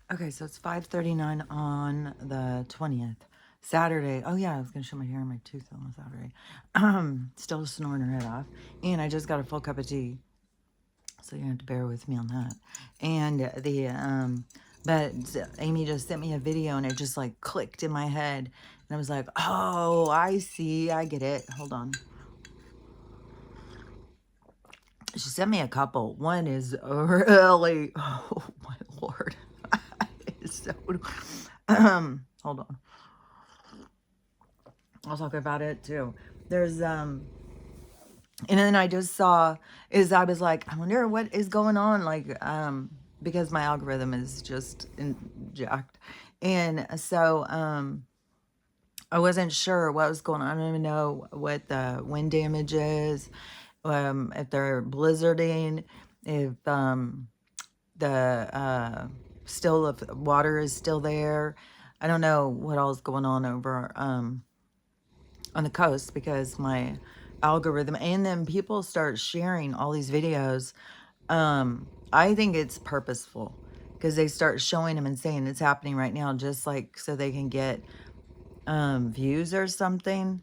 Okay, so it's 5:39 on the 20th. Saturday. Oh yeah, I was gonna show my hair and my tooth on Saturday. Still snoring her head off. And I just got a full cup of tea. So you have to bear with me on that. And but Amy just sent me a video and it just like clicked in my head. And I was like, oh, I see, I get it. Hold on. She sent me a couple. One is really, oh my Lord. It's so, hold on. I'll talk about it too. There's and then I just saw is I was like, I wonder what is going on, like because my algorithm is just jacked. And so I wasn't sure what was going on. I don't even know what the wind damage is, if they're blizzarding, if the still if water is still there. I don't know what all is going on over on the coast because my algorithm and then people start sharing all these videos. I think it's purposeful because they start showing them and saying it's happening right now, just like so they can get views or something.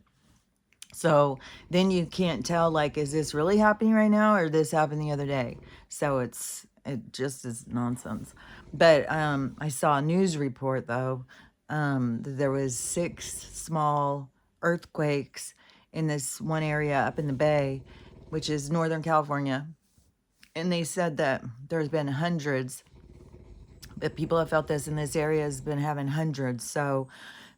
So then you can't tell, like, is this really happening right now or this happened the other day? So it just is nonsense. But I saw a news report though, that there was 6 small earthquakes in this one area up in the Bay, which is Northern California. And they said that there's been hundreds, that people have felt this in this area has been having hundreds. So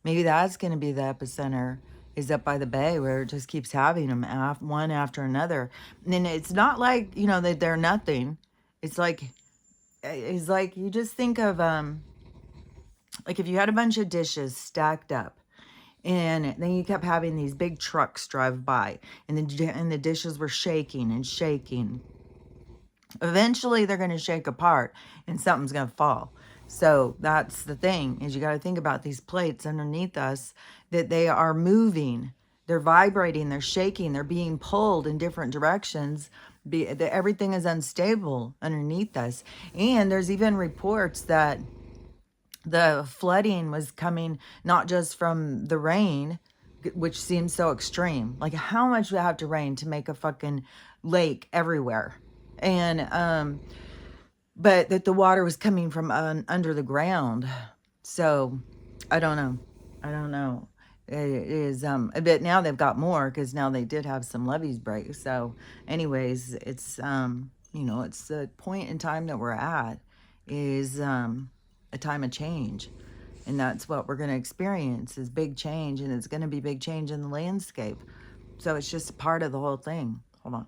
maybe that's going to be the epicenter, is up by the bay where it just keeps having them one after another. And then it's not like, you know, that they're nothing. It's like you just think of like if you had a bunch of dishes stacked up and then you kept having these big trucks drive by and the dishes were shaking and shaking. Eventually they're going to shake apart and something's going to fall. So that's the thing, is you got to think about these plates underneath us, that they are moving, they're vibrating, they're shaking, they're being pulled in different directions. Everything is unstable underneath us. And there's even reports that the flooding was coming not just from the rain, which seems so extreme. Like, how much would it have to rain to make a fucking lake everywhere? And but that the water was coming from under the ground. So I don't know. I don't know. It is but now they've got more because now they did have some levees break. So anyways, it's you know, it's the point in time that we're at is a time of change. And that's what we're going to experience, is big change, and it's going to be big change in the landscape. So it's just part of the whole thing. Hold on.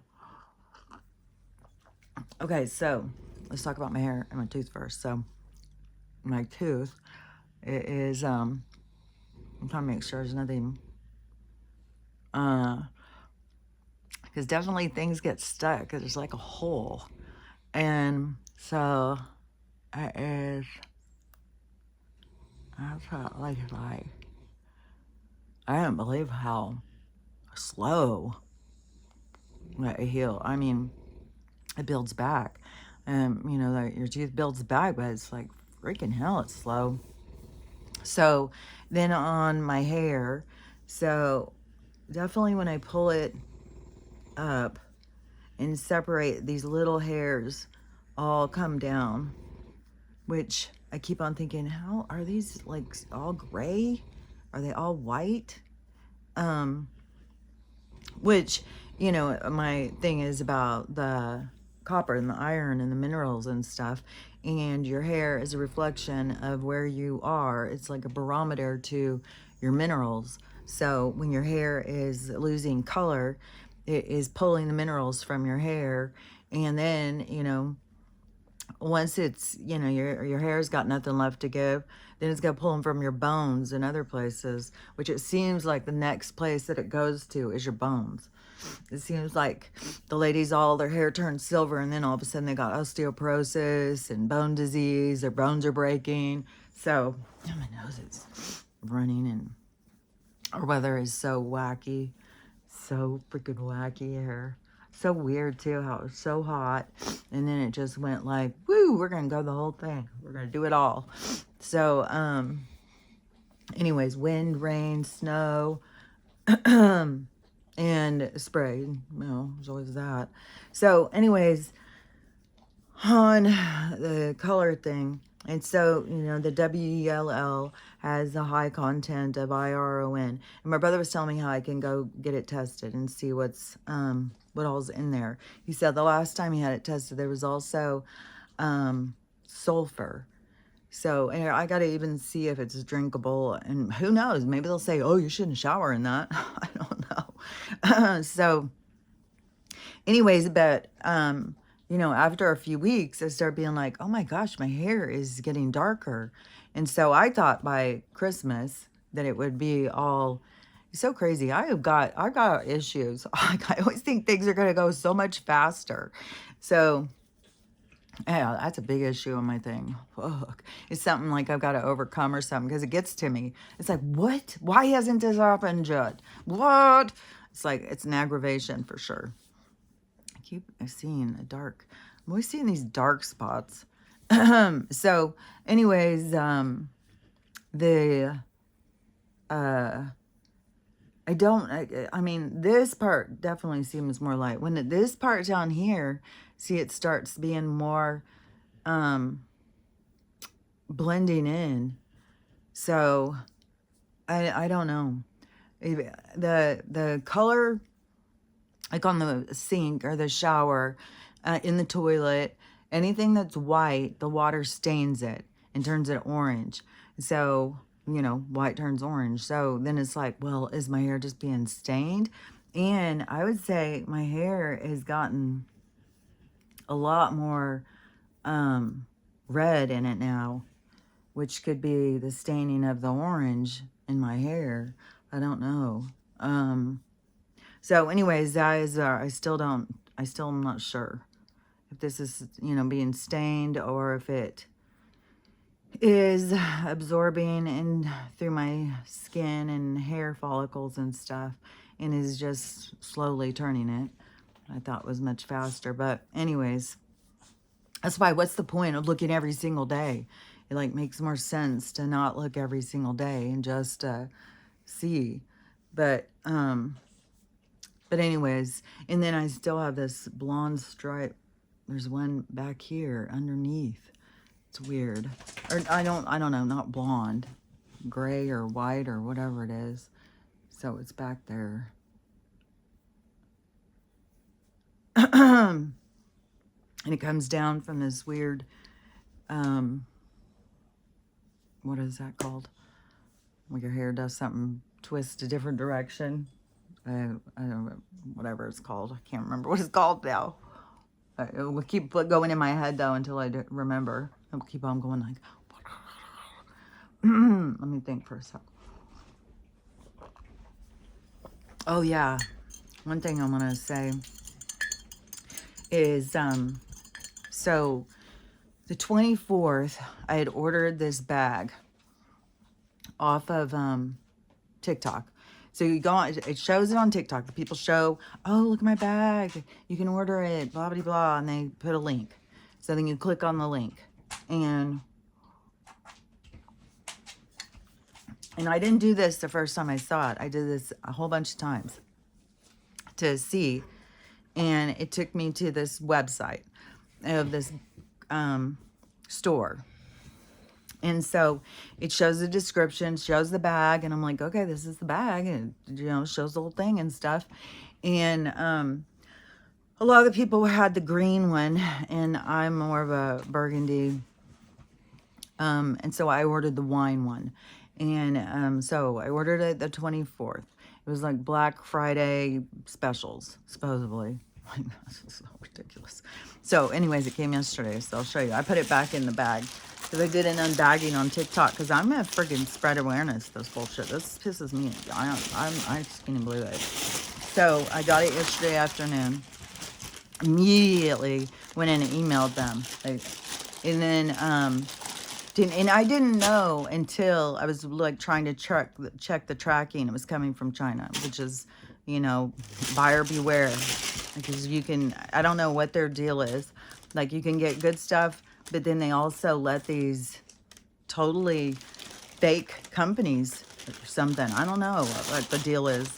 Okay, so let's talk about my hair and my tooth first. So my tooth is I'm trying to make sure there's nothing because definitely things get stuck. There's like a hole. And so it is, that's how like I don't believe how slow that it heal. I mean, it builds back. You know, that your tooth builds back, but it's like freaking hell, it's slow. So then on my hair, so definitely when I pull it up and separate, these little hairs all come down, which I keep on thinking, how are these like all gray? Are they all white? Which, you know, my thing is about the copper and the iron and the minerals and stuff. And your hair is a reflection of where you are. It's like a barometer to your minerals. So when your hair is losing color, it is pulling the minerals from your hair. And then, you know, once it's, you know, your hair's got nothing left to give, then it's going to pull them from your bones and other places, which it seems like the next place that it goes to is your bones. It seems like the ladies, all their hair turns silver, and then all of a sudden they got osteoporosis and bone disease, their bones are breaking. So, oh, my nose is running, and our weather is so wacky, so freaking wacky here. So weird too how it was so hot, and then it just went like, woo, we're gonna go the whole thing. We're gonna do it all. So anyways, wind, rain, snow, and spray. There's always that. So anyways, on the color thing, and so, the WELL has a high content of iron. And my brother was telling me how I can go get it tested and see what all's in there. He said the last time he had it tested, there was also sulfur. So, and I got to even see if it's drinkable. And who knows? Maybe they'll say, oh, you shouldn't shower in that. I don't know. So, anyways, but after a few weeks, I started being like, oh my gosh, my hair is getting darker. And so I thought by Christmas that it would be all so crazy. I got issues. Like, I always think things are going to go so much faster. So yeah, that's a big issue on my thing. Fuck. It's something like I've got to overcome or something, because it gets to me. It's like, what? Why hasn't this happened yet? What? It's like, it's an aggravation for sure. I keep seeing a dark. I'm always seeing these dark spots. So anyways, I mean, this part definitely seems more light. When this part down here, see, it starts being more blending in. So I don't know. The color, like on the sink or the shower, in the toilet, anything that's white, the water stains it and turns it orange. So, white turns orange. So then it's like, well, is my hair just being stained? And I would say my hair has gotten a lot more red in it now, which could be the staining of the orange in my hair. I don't know. So anyways, guys, I still am not sure if this is, being stained, or if it is absorbing in through my skin and hair follicles and stuff, and is just slowly turning it. I thought was much faster, but anyways, that's why, what's the point of looking every single day? It like makes more sense to not look every single day and just see. But anyways, and then I still have this blonde stripe. There's one back here underneath. It's weird. Or I don't know, not blonde, gray or white or whatever it is. So it's back there. And it comes down from this weird, what is that called? When your hair does something, twist a different direction. I don't know, whatever it's called. I can't remember what it's called now. It will keep going in my head, though, until I remember. I'll keep on going like, let me think for a sec. Oh, yeah. One thing I want to say is, so the 24th, I had ordered this bag off of TikTok. So you go on, it shows it on TikTok. The people show, oh, look at my bag. You can order it, blah, blah, blah. And they put a link. So then you click on the link. And I didn't do this the first time I saw it. I did this a whole bunch of times to see. And it took me to this website of this store. And so it shows the description, shows the bag, and I'm like, okay, this is the bag, and shows the whole thing and stuff. And a lot of the people had the green one, and I'm more of a burgundy. And so I ordered the wine one. And so I ordered it the 24th. It was like Black Friday specials, supposedly. This is so ridiculous. So anyways, it came yesterday, so I'll show you. I put it back in the bag because I did an unbagging on TikTok, because I'm gonna friggin' spread awareness this bullshit. This pisses me. I just can't believe it. So I got it yesterday afternoon. Immediately went in and emailed them. And then and I didn't know until I was like trying to check the tracking. It was coming from China, which is, you know, buyer beware. Because you can, I don't know what their deal is. Like, you can get good stuff, but then they also let these totally fake companies or something. I don't know what the deal is.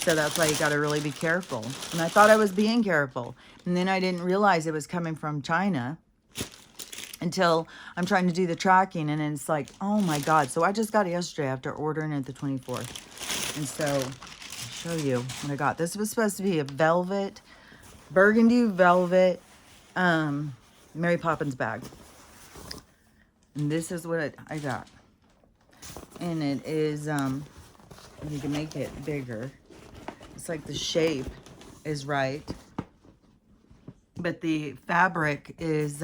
So that's why you got to really be careful. And I thought I was being careful. And then I didn't realize it was coming from China until I'm trying to do the tracking. And it's like, oh my God. So I just got it yesterday after ordering it the 24th. And so I'll show you what I got. This was supposed to be a velvet, burgundy velvet, Mary Poppins bag. And this is what I got. And it is, you can make it bigger. It's like the shape is right. But the fabric is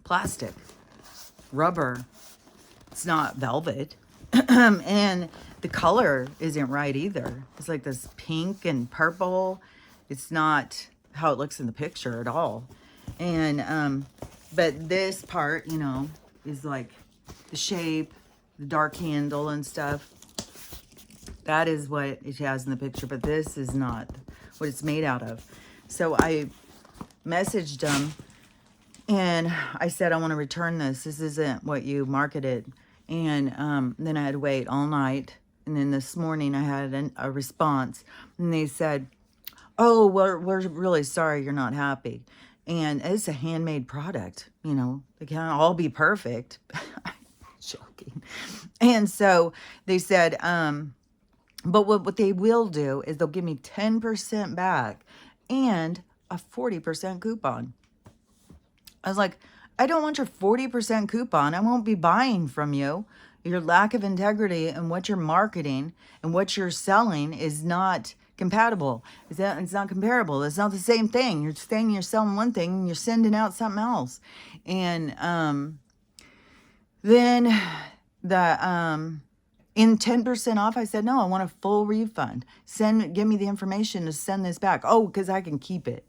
plastic, rubber. It's not velvet. And the color isn't right either. It's like this pink and purple. It's not how it looks in the picture at all. And, but this part, you know, is like the shape, the dark handle and stuff. That is what it has in the picture, but this is not what it's made out of. So I messaged them and I said, I want to return this. This isn't what you marketed. And then I had to wait all night. And then this morning I had a response. And they said, oh, we're really sorry you're not happy. And it's a handmade product. You know, they can't all be perfect. I'm joking. And so they said, but what they will do is they'll give me 10% back and a 40% coupon. I was like, I don't want your 40% coupon. I won't be buying from you. Your lack of integrity and what you're marketing and what you're selling is not compatible. It's not comparable. It's not the same thing. You're saying you're selling one thing and you're sending out something else. And then the in 10% off, I said, no, I want a full refund. Give me the information to send this back. Oh, because I can keep it.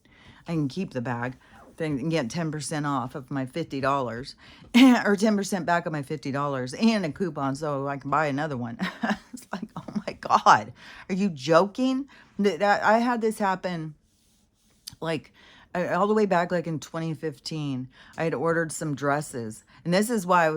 I can keep the bag thing and get 10% off of my $50 or 10% back of my $50 and a coupon so I can buy another one. It's like, oh my God, are you joking? I had this happen like all the way back like in 2015. I had ordered some dresses, and this is why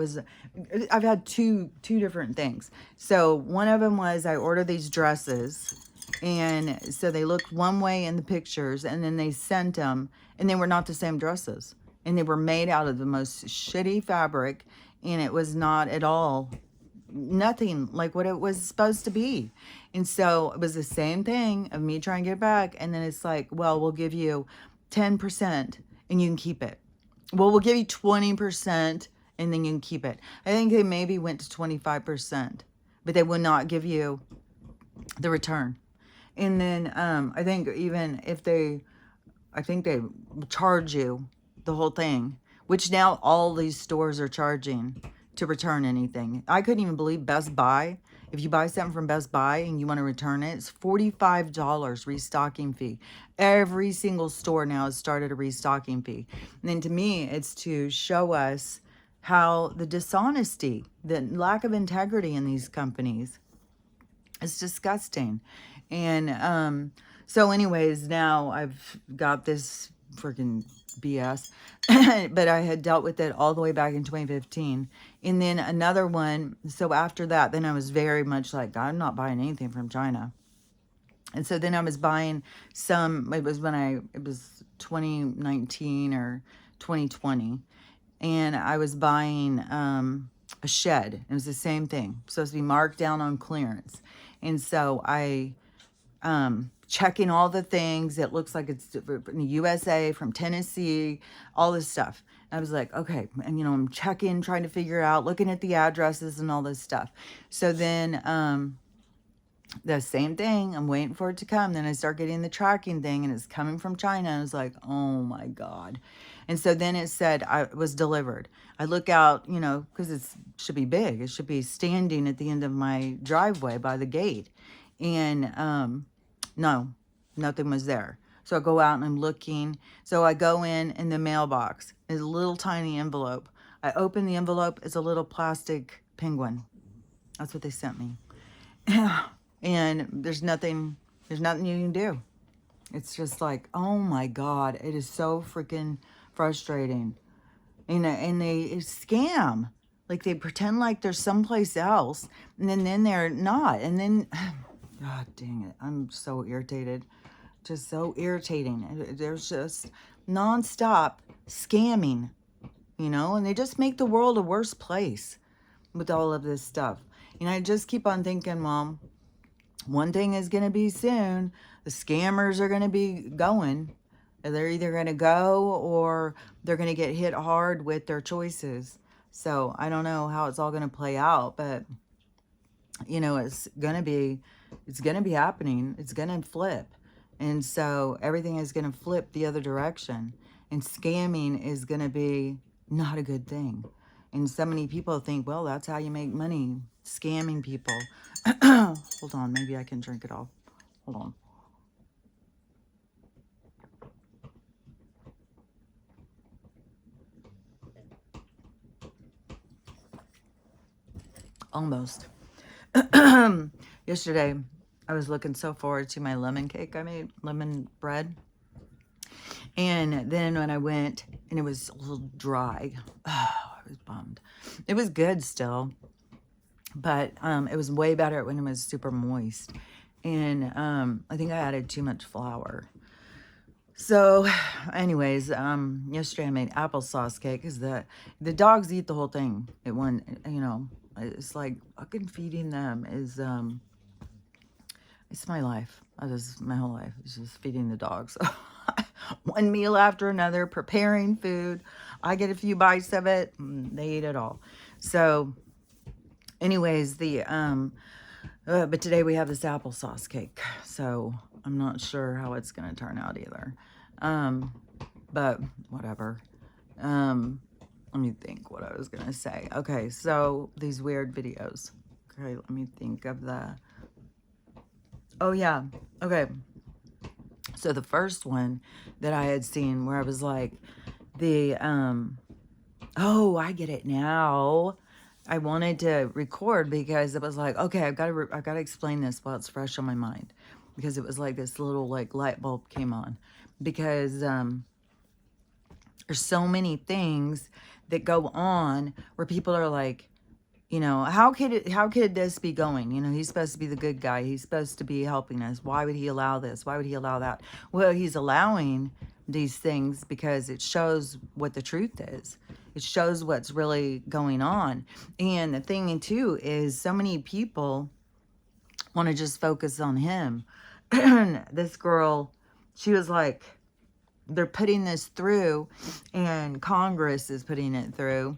I've had two different things. So one of them was I ordered these dresses, and so they looked one way in the pictures, and then they sent them and they were not the same dresses, and they were made out of the most shitty fabric, and it was not at all nothing like what it was supposed to be. And so it was the same thing of me trying to get it back, and then it's like, well, we'll give you 10% and you can keep it. Well, we'll give you 20% and then you can keep it. I think they maybe went to 25%, but they would not give you the return. And then I think even if I think they charge you the whole thing, which now all these stores are charging to return anything. I couldn't even believe Best Buy. If you buy something from Best Buy and you want to return it, it's $45 restocking fee. Every single store now has started a restocking fee. And then to me, it's to show us how the dishonesty, the lack of integrity in these companies is disgusting. And so anyways, now I've got this freaking BS, but I had dealt with it all the way back in 2015. And then another one. So after that, then I was very much like, I'm not buying anything from China. And so then I was buying some, it was 2019 or 2020. And I was buying a shed. It was the same thing. Supposed to be marked down on clearance. And so I checking all the things. It looks like it's in the USA, from Tennessee, all this stuff. I was like, okay, and I'm checking, trying to figure out, looking at the addresses and all this stuff. So then the same thing, I'm waiting for it to come. Then I start getting the tracking thing, and it's coming from China. And I was like, oh my God. And so then it said it was delivered. I look out, because it should be big. It should be standing at the end of my driveway by the gate. And no, nothing was there. So I go out and I'm looking. So I go in the mailbox. It's a little tiny envelope. I open the envelope. It's a little plastic penguin. That's what they sent me. And there's nothing There's nothing you can do. It's just like, oh my God, it is so freaking frustrating. And they scam. Like they pretend like they're someplace else, and then they're not. And then, God dang it, I'm so irritated. Just so irritating. There's just nonstop scamming, and they just make the world a worse place with all of this stuff. And I just keep on thinking, Mom, one thing is going to be soon. The scammers are going to be going. They're either going to go or they're going to get hit hard with their choices. So I don't know how it's all going to play out, but it's going to be happening. It's going to flip. And so everything is going to flip the other direction. And scamming is going to be not a good thing. And so many people think, well, that's how you make money, scamming people. Hold on, maybe I can drink it all. Hold on. Almost. Yesterday, I was looking so forward to my lemon cake I made, lemon bread. And then when I went, and it was a little dry. Oh, I was bummed. It was good still, but it was way better when it was super moist. And I think I added too much flour. So anyways, yesterday I made applesauce cake because the dogs eat the whole thing at one, it's like fucking feeding them is, it's my life. My whole life is just feeding the dogs. One meal after another, preparing food. I get a few bites of it, and they eat it all. So anyways, but today we have this applesauce cake. So I'm not sure how it's going to turn out either. But whatever. Let me think what I was going to say. Okay, so these weird videos. Okay, let me think of oh yeah, okay. So the first one that I had seen where I was like, oh, I get it now. I wanted to record because it was like, okay, I've got to explain this while it's fresh on my mind, because it was like this little like light bulb came on, because there's so many things that go on where people are like, how could this be going? He's supposed to be the good guy. He's supposed to be helping us. Why would he allow this? Why would he allow that? Well, he's allowing these things because it shows what the truth is. It shows what's really going on. And the thing too is so many people want to just focus on him. This girl, she was like, they're putting this through, and Congress is putting it through.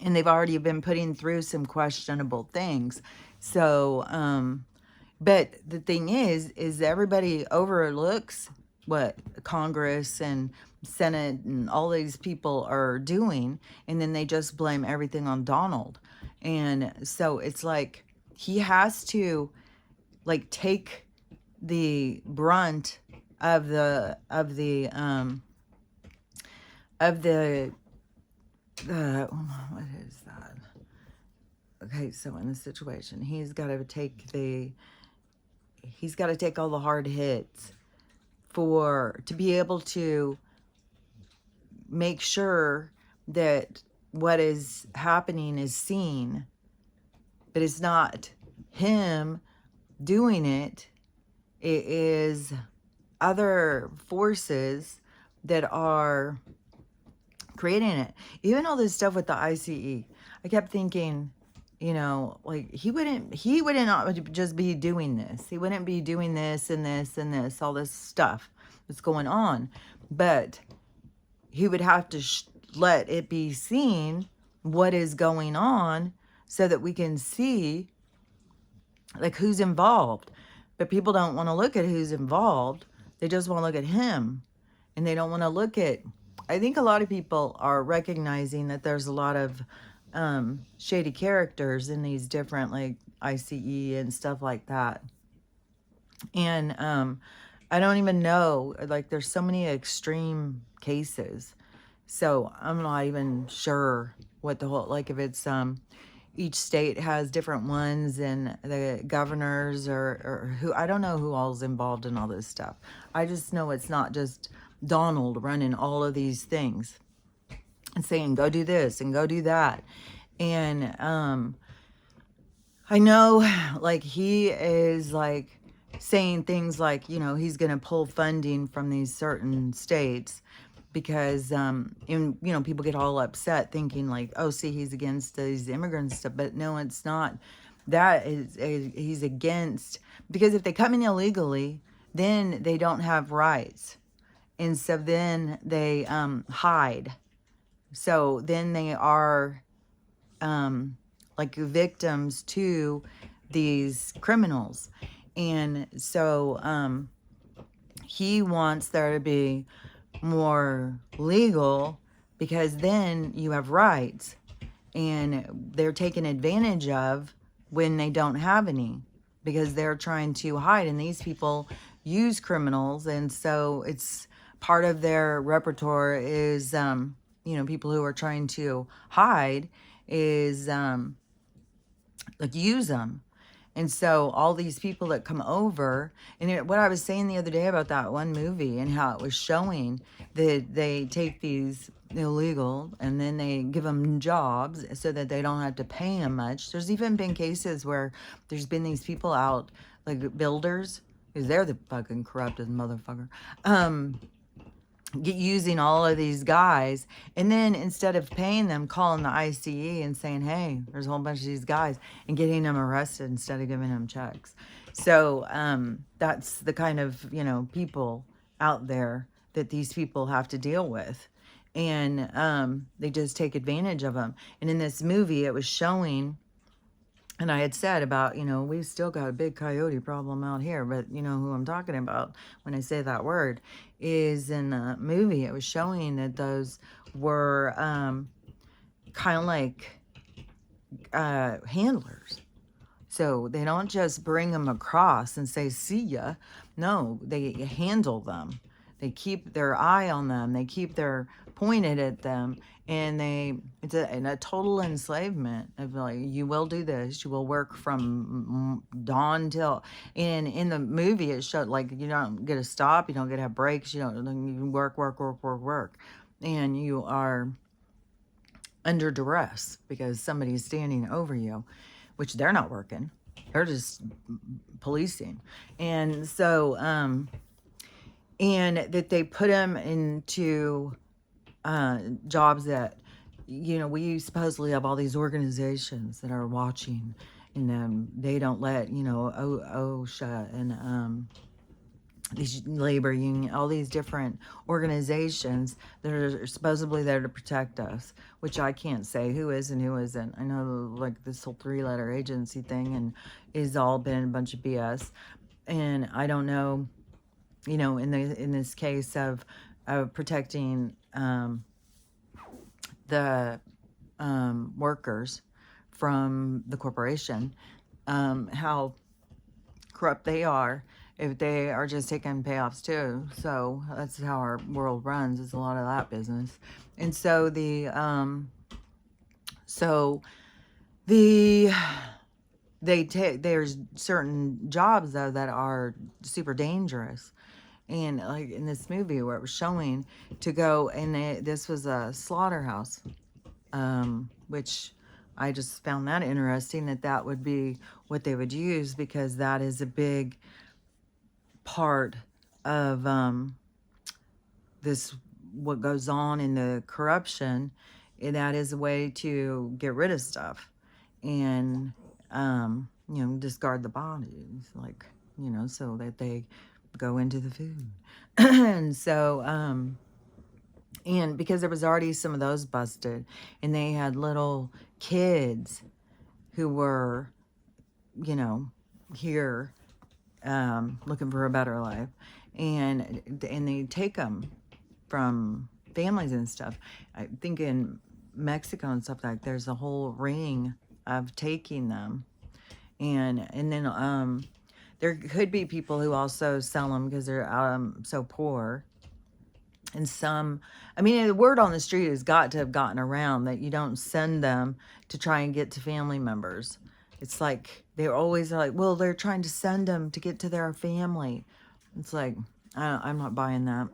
And they've already been putting through some questionable things. So, but the thing is everybody overlooks what Congress and Senate and all these people are doing. And then they just blame everything on Donald. And so it's like, he has to like take the brunt of the what is that? Okay, so in this situation, he's got to take all the hard hits to be able to make sure that what is happening is seen, but it's not him doing it. It is other forces that are creating it. Even all this stuff with the ICE, I kept thinking, like he wouldn't not just be doing this. He wouldn't be doing this and this and this, all this stuff that's going on. But he would have to let it be seen what is going on so that we can see like who's involved. But people don't want to look at who's involved. They just want to look at him. And they don't want to look at, I think a lot of people are recognizing that there's a lot of shady characters in these different like ICE and stuff like that. And I don't even know, like there's so many extreme cases. So I'm not even sure what the whole, like if it's, each state has different ones, and the governors or who, I don't know who all's involved in all this stuff. I just know it's not just Donald running all of these things and saying, go do this and go do that. And I know, like, he is like saying things like, he's going to pull funding from these certain states because, people get all upset thinking like, oh, see, he's against these immigrants stuff. But no, it's not. That is, he's against, because if they come in illegally, then they don't have rights. And so then they hide. So then they are like victims to these criminals. And so he wants there to be more legal, because then you have rights, and they're taken advantage of when they don't have any, because they're trying to hide, and these people use criminals. And so it's part of their repertoire is people who are trying to hide is like use them. And so all these people that come over, and what I was saying the other day about that one movie and how it was showing that they take these illegal and then they give them jobs so that they don't have to pay them much. There's even been cases where there's been these people out, like builders, because they're the fucking corrupted motherfucker, using all of these guys, and then instead of paying them, calling the ICE and saying, hey, there's a whole bunch of these guys, and getting them arrested instead of giving them checks. So that's the kind of people out there that these people have to deal with, and they just take advantage of them. And in this movie, it was showing, and I had said about, we've still got a big coyote problem out here, but you know who I'm talking about when I say that word, is in the movie. It was showing that those were kind of like handlers. So they don't just bring them across and say, see ya. No, they handle them. They keep their eye on them. They keep their pointed at them. And it's a total enslavement of like, you will do this. You will work from dawn till, and in the movie it showed like you don't get to stop. You don't get to have breaks. You work. And you are under duress because somebody's standing over you, which they're not working. They're just policing. And so, and that they put them into jobs that, we supposedly have all these organizations that are watching, and they don't let, OSHA and these labor union, all these different organizations that are supposedly there to protect us, which I can't say who is and who isn't. I know like this whole 3-letter agency thing and is all been a bunch of BS. And I don't know, in this case of protecting the workers from the corporation, how corrupt they are, if they are just taking payoffs too. So that's how our world runs, is a lot of that business. And so there's certain jobs though that are super dangerous. And like in this movie where it was showing to go, and this was a slaughterhouse, which I just found that interesting, that would be what they would use, because that is a big part of this, what goes on in the corruption, and that is a way to get rid of stuff and discard the bodies, like, so that they go into the food. And so and because there was already some of those busted, and they had little kids who were here looking for a better life, and they take them from families and stuff. I think in Mexico and stuff, like there's a whole ring of taking them, and then there could be people who also sell them because they're so poor, And some, I mean, the word on the street has got to have gotten around that you don't send them to try and get to family members. It's like they're always like, well, they're trying to send them to get to their family. It's like, I'm not buying that.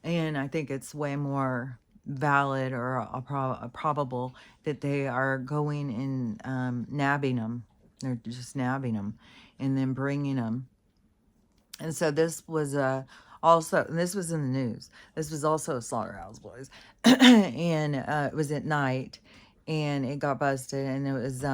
And I think it's way more valid or a probable that they are going and nabbing them. They're just nabbing them and then bringing them. And so this was also, and this was in the news. This was also a Slaughterhouse Boys, and it was at night, and it got busted, and it was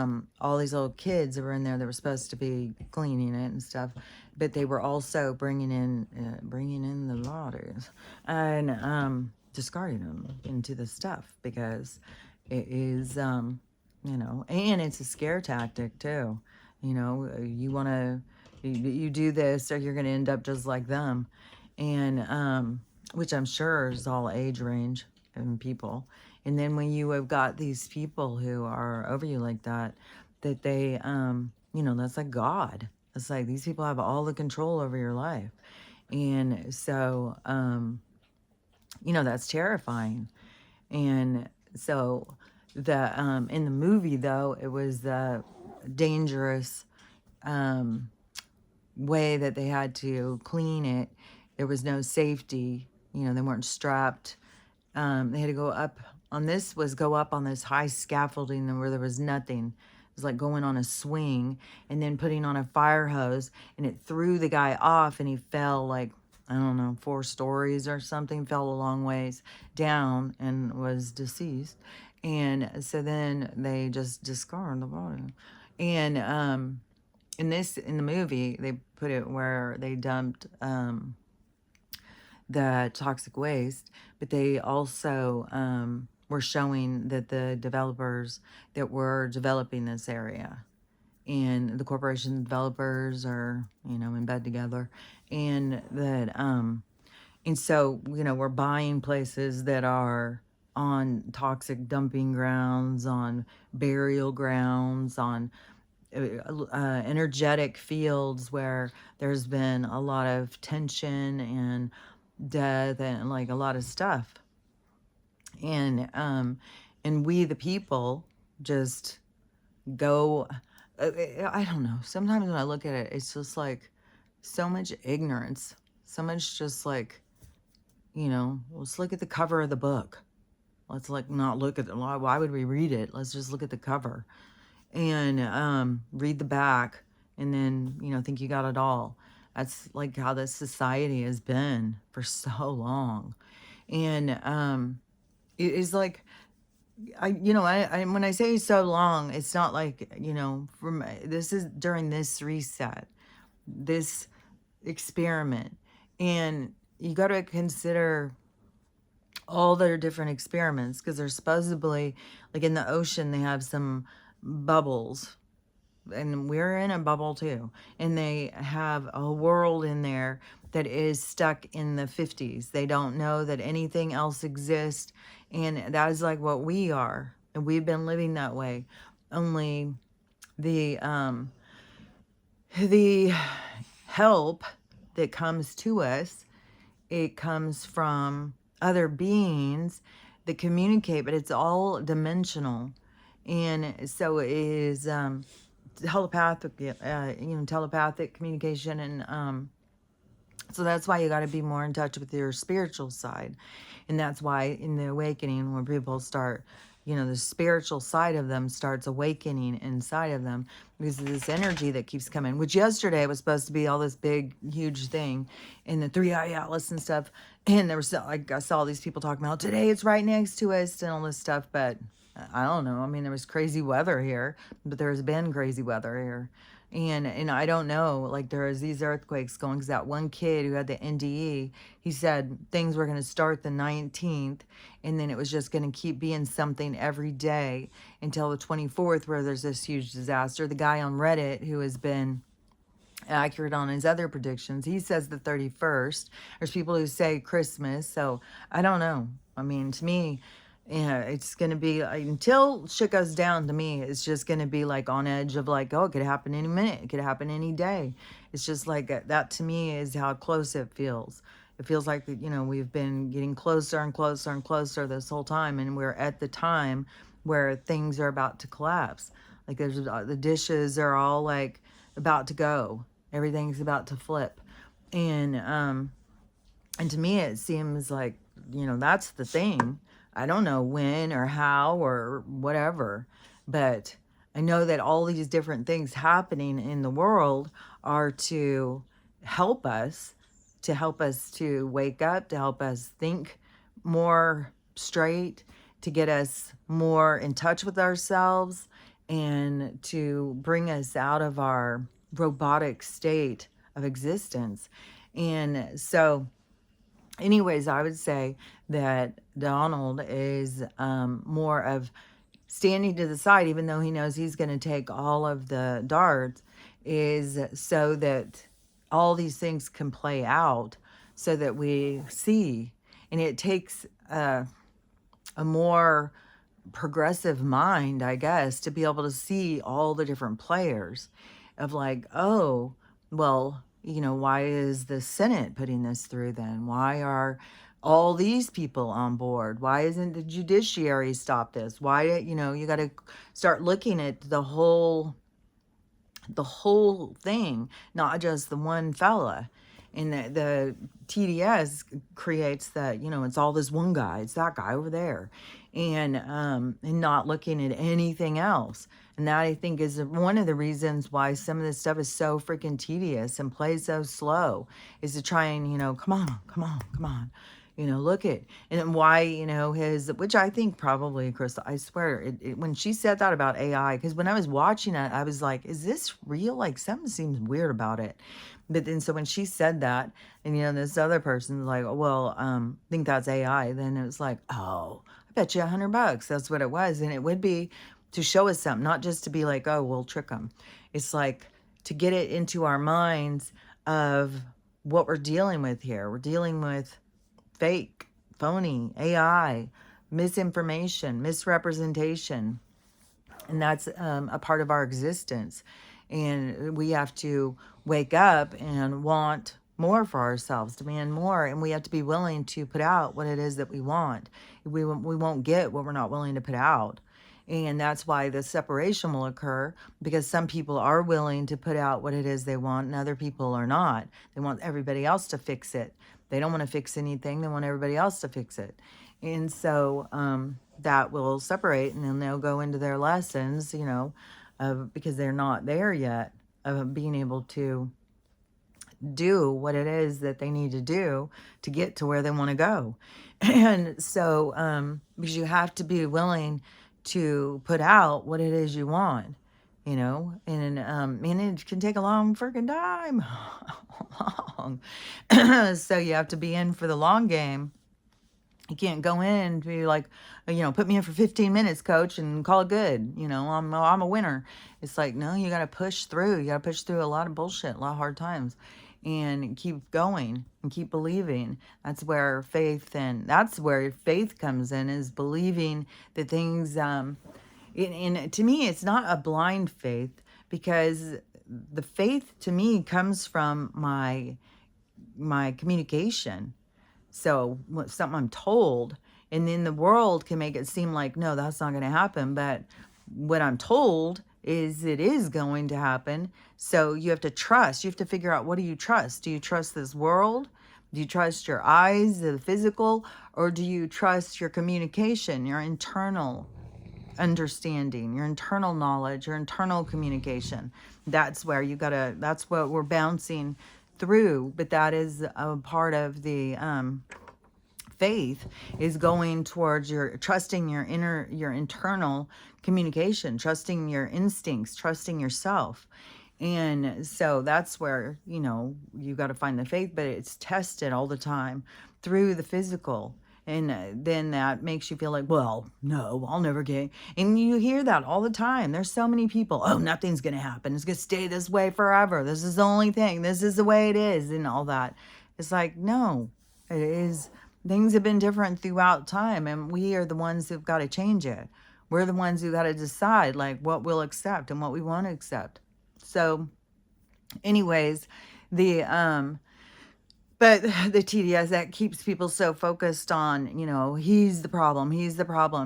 all these little kids that were in there that were supposed to be cleaning it and stuff, but they were also bringing in the bodies and discarding them into the stuff because it is you know, and it's a scare tactic too. You know, you want to you do this or you're going to end up just like them. And which I'm sure is all age range and people. And then when you have got these people who are over you like that, that they you know, that's like God. It's like these people have all the control over your life. And so you know, that's terrifying. And so the in the movie though, it was the dangerous way that they had to clean it. There was no safety. You know, they weren't strapped. They had to go up on this was go up on this high scaffolding where there was nothing. It was like going on a swing and then putting on a fire hose, and it threw the guy off and he fell like, I don't know, 4 stories or something, fell a long ways down and was deceased. And so then they just discarded the body. And in the movie, they put it where they dumped the toxic waste, but they also were showing that the developers that were developing this area and the corporation developers are, you know, in bed together, and that and so, you know, we're buying places that are on toxic dumping grounds, on burial grounds, on energetic fields where there's been a lot of tension and death and like a lot of stuff. And we the people just go I don't know. Sometimes when I look at it, it's just like so much ignorance. So much just like, you know, let's look at the cover of the book. Let's like not look at the why would we read it? Let's just look at the cover and read the back and then, you know, think you got it all. That's like how this society has been for so long. And it is like you know, I when I say so long, it's not like, you know, from this is during this reset, this experiment. And you got to consider all their different experiments because they're supposedly like in the ocean, they have some bubbles and we're in a bubble too. And they have a world in there that is stuck in the 50s. They don't know that anything else exists. And that is like what we are. And we've been living that way. Only the help that comes to us, it comes from other beings that communicate, but it's all dimensional. And so it is telepathic, you know, telepathic communication. And so that's why you got to be more in touch with your spiritual side. And that's why in the awakening, when people start, you know, the spiritual side of them starts awakening inside of them because of this energy that keeps coming, which yesterday was supposed to be all this big, huge thing in the 3i Atlas and stuff. And there was, like, I saw all these people talking about today it's right next to us and all this stuff. But I don't know. I mean, there was crazy weather here, but there's been crazy weather here. And I don't know, like there was these earthquakes going because that one kid who had the NDE, he said things were going to start the 19th and then it was just going to keep being something every day until the 24th where there's this huge disaster. The guy on Reddit who has been accurate on his other predictions, he says the 31st. There's people who say Christmas, so I don't know. I mean, to me, yeah, it's gonna be until shit goes down. To me, it's just gonna be like on edge of like, oh, it could happen any minute, it could happen any day. It's just like that to me is how close it feels. It feels like that, we've been getting closer and closer and closer this whole time, and we're at the time where things are about to collapse. Like there's the dishes are all like about to go. Everything's about to flip. And to me it seems like, that's the thing. I don't know when or how or whatever, but I know that all these different things happening in the world are to help us, to wake up, to help us think more straight, to get us more in touch with ourselves, and to bring us out of our robotic state of existence. And so, anyways, I would say that Donald is more of standing to the side, even though he knows he's going to take all of the darts, is so that all these things can play out, so that we see. And it takes a more progressive mind, I guess, to be able to see all the different players of like, oh, well, why is the Senate putting this through then? Why are all these people on board? Why isn't the judiciary stop this? Why, you got to start looking at the whole thing, not just the one fella. And the TDS creates that, it's all this one guy, it's that guy over there, and not looking at anything else. And that, I think, is one of the reasons why some of this stuff is so freaking tedious and plays so slow, is to try and, come on, come on, come on. Look at, and why, which I think probably, Crystal, I swear, when she said that about AI, because when I was watching it, I was like, is this real? Like, something seems weird about it. But then, so when she said that, and, this other person's like, oh, well, I think that's AI, then it was like, oh, I bet you $100. That's what it was. And it would be to show us something, not just to be like, oh, we'll trick them. It's like to get it into our minds of what we're dealing with here. We're dealing with fake, phony, AI, misinformation, misrepresentation. And that's a part of our existence. And we have to wake up and want more for ourselves, demand more. And we have to be willing to put out what it is that we want. We won't get what we're not willing to put out. And that's why the separation will occur, because some people are willing to put out what it is they want and other people are not. They want everybody else to fix it. They don't want to fix anything. They want everybody else to fix it. And so that will separate, and then they'll go into their lessons, because they're not there yet, of being able to do what it is that they need to do to get to where they want to go. And so, because you have to be willing to put out what it is you want, and it can take a long freaking time. Long. So you have to be in for the long game. You can't go in and be like, put me in for 15 minutes, coach, and call it good. I'm a winner. It's like, no, you got to push through. You got to push through a lot of bullshit, a lot of hard times, and keep going and keep believing. That's where faith comes in, is believing that things, and to me, it's not a blind faith, because the faith to me comes from my communication. So something I'm told, and then the world can make it seem like, no, that's not going to happen. But what I'm told is it is going to happen. So you have to trust. You have to figure out, what do you trust? Do you trust this world? Do you trust your eyes, the physical? Or do you trust your communication, your internal understanding, your internal knowledge, your internal communication? That's where that's what we're bouncing through. But that is a part of the faith, is going towards trusting your internal communication, trusting your instincts, trusting yourself. And so that's where, you got to find the faith, but it's tested all the time through the physical. And then that makes you feel like, well, no, I'll never get. And you hear that all the time. There's so many people, oh, nothing's going to happen. It's going to stay this way forever. This is the only thing. This is the way it is, and all that. It's like, no, it is. Things have been different throughout time, and we are the ones who've got to change it. We're the ones who got to decide, like, what we'll accept and what we want to accept. So anyways, the but the TDS, that keeps people so focused on, he's the problem,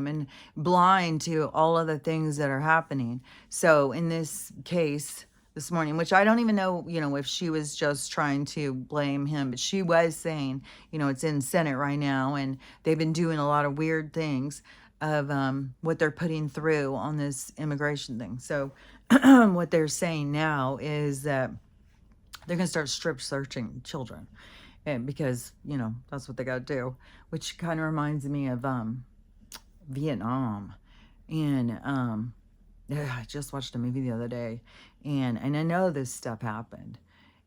and blind to all of the things that are happening. So in this case this morning, which I don't even know, if she was just trying to blame him, but she was saying, it's in Senate right now, and they've been doing a lot of weird things of what they're putting through on this immigration thing. So what they're saying now is that they're going to start strip searching children, and because that's what they got to do, which kind of reminds me of Vietnam. And yeah, I just watched a movie the other day, and I know this stuff happened,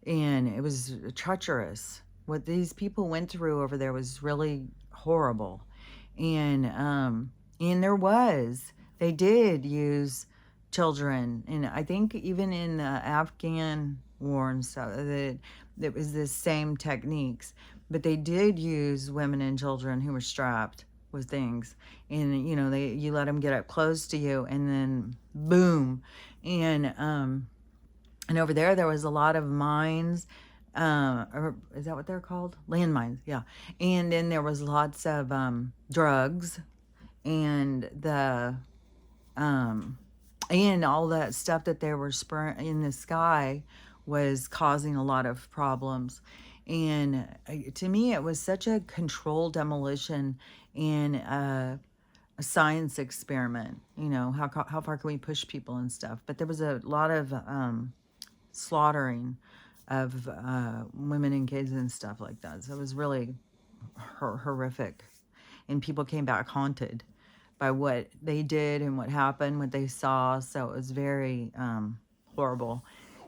and it was treacherous. What these people went through over there was really horrible. And there was, they did use children, and I think even in the Afghan war and stuff, that it was the same techniques, but they did use women and children who were strapped with things, and you let them get up close to you, and then boom. And over there was a lot of mines, or is that what they're called? Landmines, yeah. And then there was lots of drugs, and um, and all that stuff that they were spraying in the sky was causing a lot of problems. And to me, it was such a controlled demolition and a science experiment. How far can we push people and stuff? But there was a lot of slaughtering of women and kids and stuff like that. So it was really horrific. And people came back haunted by what they did and what happened, what they saw. So it was very horrible.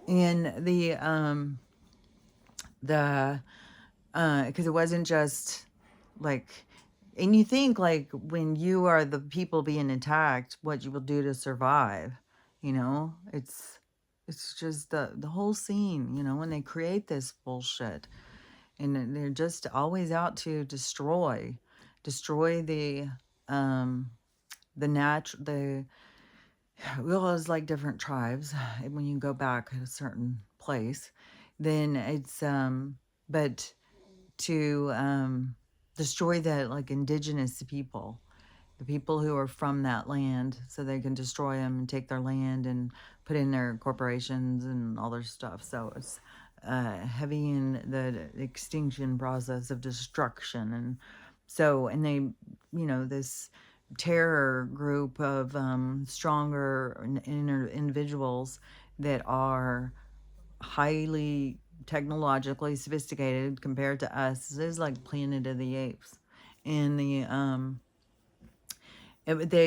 And because it wasn't just like, and you think like when you are the people being attacked, what you will do to survive, it's just the whole scene, when they create this bullshit, and they're just always out to destroy the well, it's like different tribes. When you go back at a certain place, then it's but to destroy the like indigenous people, the people who are from that land, so they can destroy them and take their land and put in their corporations and all their stuff. So it's heavy in the extinction process of destruction. And they, this terror group of stronger individuals that are highly technologically sophisticated compared to us. This is like Planet of the Apes. And they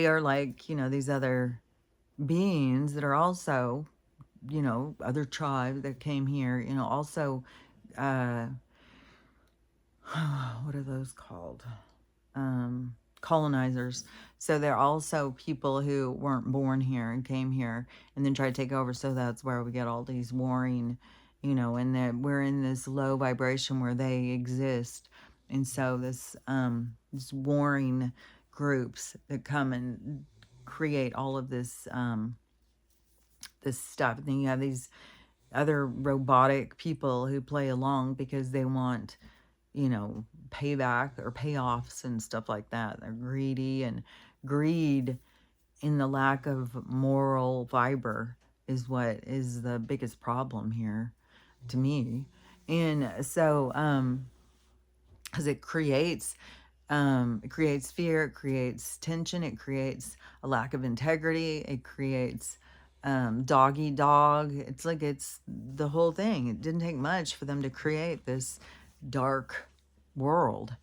are like, these other beings that are also, other tribes that came here, also, what are those called? Colonizers. So they're also people who weren't born here and came here and then tried to take over. So that's where we get all these warring, and that we're in this low vibration where they exist. And so this warring groups that come and create all of this this stuff. And then you have these other robotic people who play along because they want, payback or payoffs and stuff like that. They're greedy, and greed in the lack of moral fiber is what is the biggest problem here to me. And so because it creates fear, it creates tension, it creates a lack of integrity, it creates dog eat dog. It's like it's the whole thing. It didn't take much for them to create this dark world,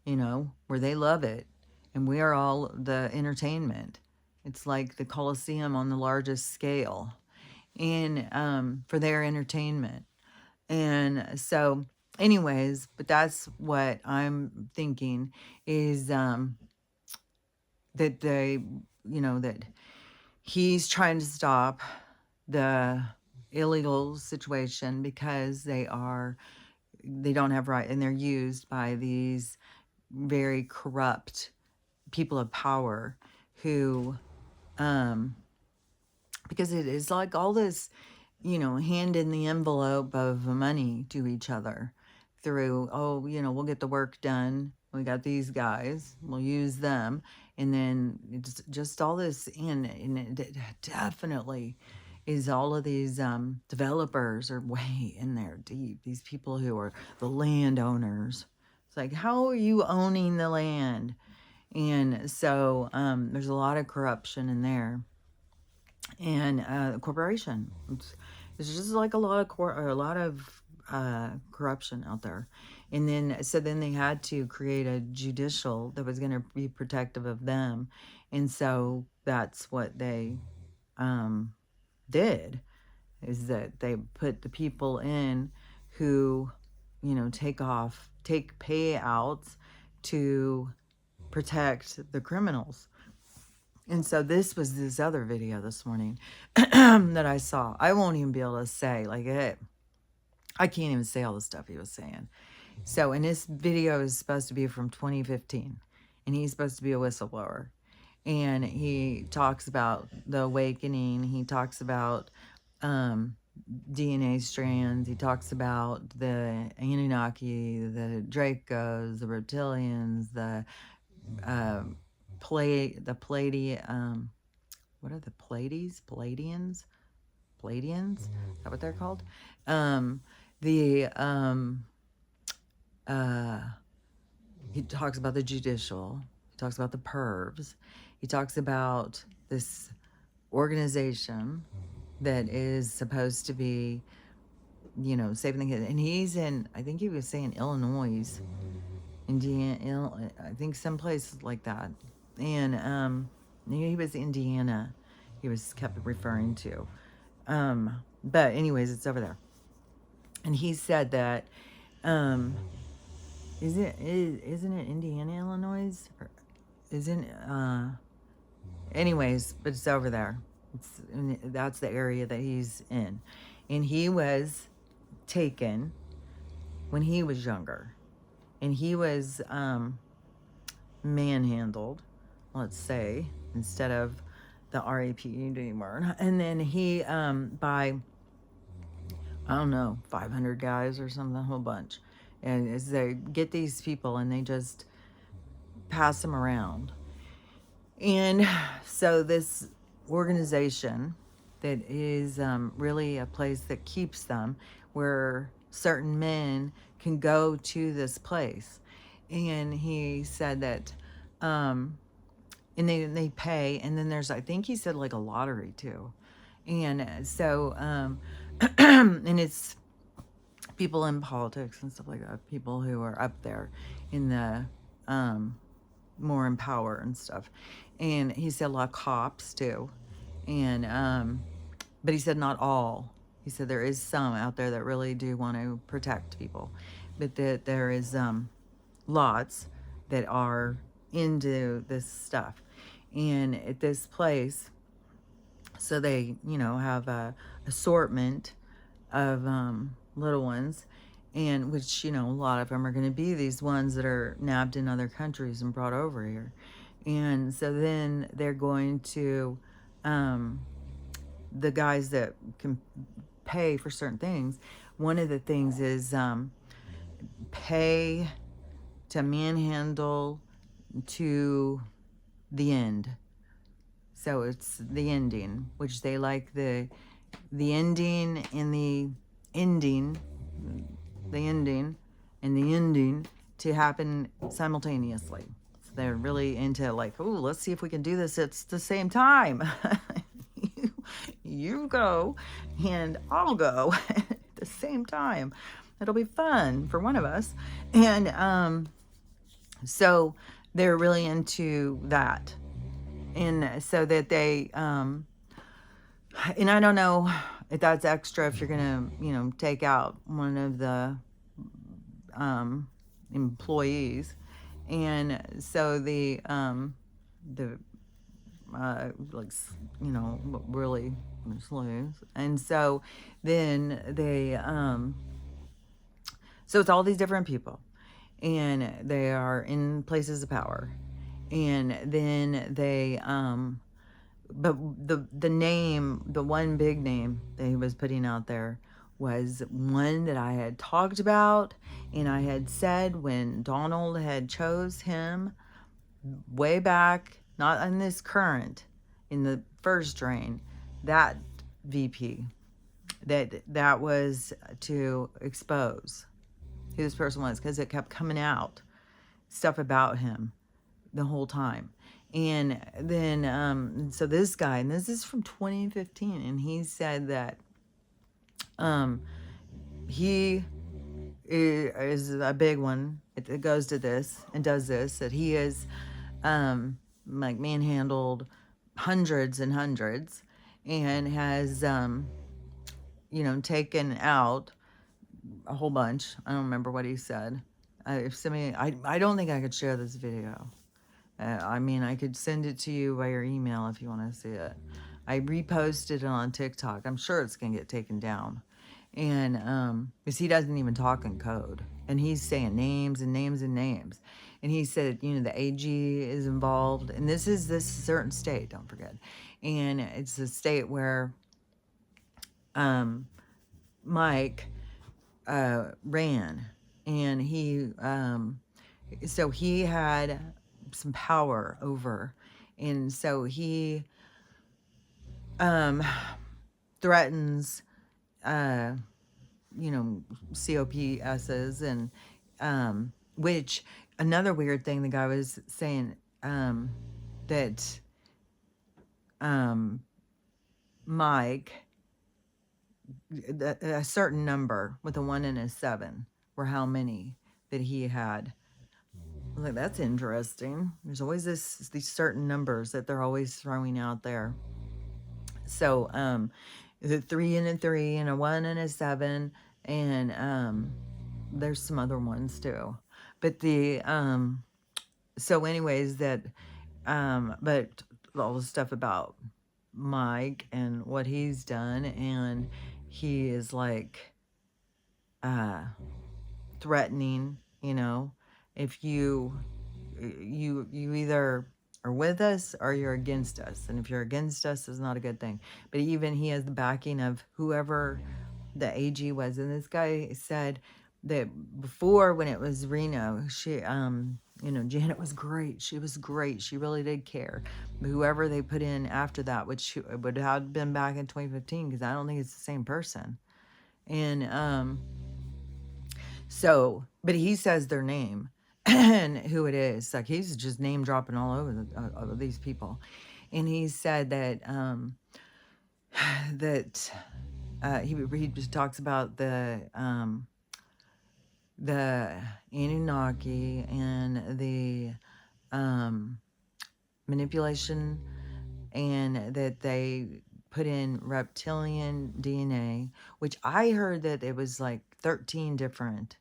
where they love it, and we are all the entertainment. It's like the Colosseum on the largest scale, and for their entertainment. And so, anyways, but that's what I'm thinking is that they, that he's trying to stop the illegal situation because they don't have right, and they're used by these very corrupt people of power who because it is like all this hand in the envelope of money to each other through, oh, we'll get the work done. We got these guys, we'll use them. And then it's just all this and it definitely is all of these developers are way in there deep. These people who are the landowners. It's like, how are you owning the land? And so there's a lot of corruption in there. And corporation. It's just like a lot of corruption out there. And then they had to create a judicial that was going to be protective of them. And so that's what they did, is that they put the people in who, take payouts to protect the criminals. And so this was this other video this morning that I saw. I won't even be able to say, like, I can't even say all the stuff he was saying. So, and this video is supposed to be from 2015, and he's supposed to be a whistleblower. And he talks about the awakening. He talks about DNA strands. He talks about the Anunnaki, the Dracos, the reptilians, the what are the Palladians? Palladians? Is that what they're called? He talks about the judicial. He talks about the pervs. He talks about this organization that is supposed to be, saving the kids. And he's in, I think he was saying Illinois, Indiana, I think some places like that. And he was Indiana. He was kept referring to. But anyways, it's over there. And he said that, isn't it Indiana, Illinois? Or anyways, but it's over there. That's the area that he's in. And he was taken when he was younger. And he was manhandled, let's say, instead of the RAPD word. And then he, by, I don't know, 500 guys or something, a whole bunch. And as they get these people and they just pass them around. And so this organization that is really a place that keeps them, where certain men can go to this place. And he said that, and they pay, and then there's, I think he said, like, a lottery too. And so, and it's people in politics and stuff like that, people who are up there in the, more in power and stuff. And he said a lot of cops too. And, but he said not all. He said there is some out there that really do want to protect people, but that there is lots that are into this stuff. And at this place, so they, have a assortment of little ones, and which, a lot of them are going to be these ones that are nabbed in other countries and brought over here. And so then they're going to, the guys that can pay for certain things, one of the things is pay to manhandle to the end. So it's the ending, which they like the ending and the ending, the ending and the ending to happen simultaneously. So they're really into, like, oh, let's see if we can do this at the same time. You go and I'll go at the same time. It'll be fun for one of us. And so they're really into that. And so that they, and I don't know if that's extra, if you're going to, take out one of the employees. And so the like, really slaves. And so then they, so it's all these different people, and they are in places of power. And then they, but the name, the one big name that he was putting out there was one that I had talked about, and I had said when Donald had chose him way back, not in this current, in the first reign, that VP, that was to expose who this person was, because it kept coming out stuff about him the whole time. And then so this guy, and this is from 2015, and he said that he is a big one. It goes to this and does this, that he is like manhandled hundreds and hundreds, and has taken out a whole bunch. I don't remember what he said. If somebody, I don't think I could share this video. I mean, I could send it to you by your email if you want to see it. I reposted it on TikTok. I'm sure it's gonna get taken down, and because he doesn't even talk in code, and he's saying names and names and names, and he said, the AG is involved, and this is this certain state. Don't forget, and it's a state where Mike ran, and so he had some power over, and so he threatens COPSs, and which, another weird thing the guy was saying, that Mike, a certain number with a 1 and a 7 were how many that he had. I was like, that's interesting. There's always these certain numbers that they're always throwing out there. So the 3 and a 3 and a 1 and a 7, and there's some other ones too. But so anyways, but all the stuff about Mike and what he's done, and he is like threatening, if you either are with us or you're against us, and if you're against us, it's not a good thing. But even he has the backing of whoever the AG was, and this guy said that before, when it was Reno, she Janet was great. She was great. She really did care. But whoever they put in after that, which would have been back in 2015, because I don't think it's the same person. And so, but he says their name and who it is. Like, he's just name dropping all over these people. And he said that he just talks about the Anunnaki and the manipulation, and that they put in reptilian DNA, which I heard that it was like 13 different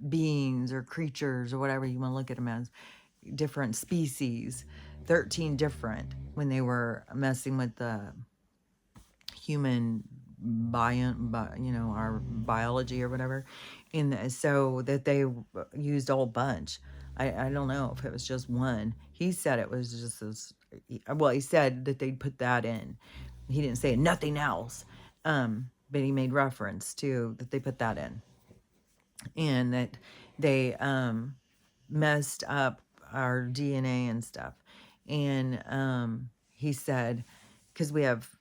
beings or creatures, or whatever you want to look at them as, different species, 13 different, when they were messing with the human our biology or whatever. And so that they used a whole bunch. I don't know if it was just one. He said it was just this. Well, he said that they'd put that in. He didn't say nothing else, but he made reference to that they put that in, and that they messed up our DNA and stuff. And he said, because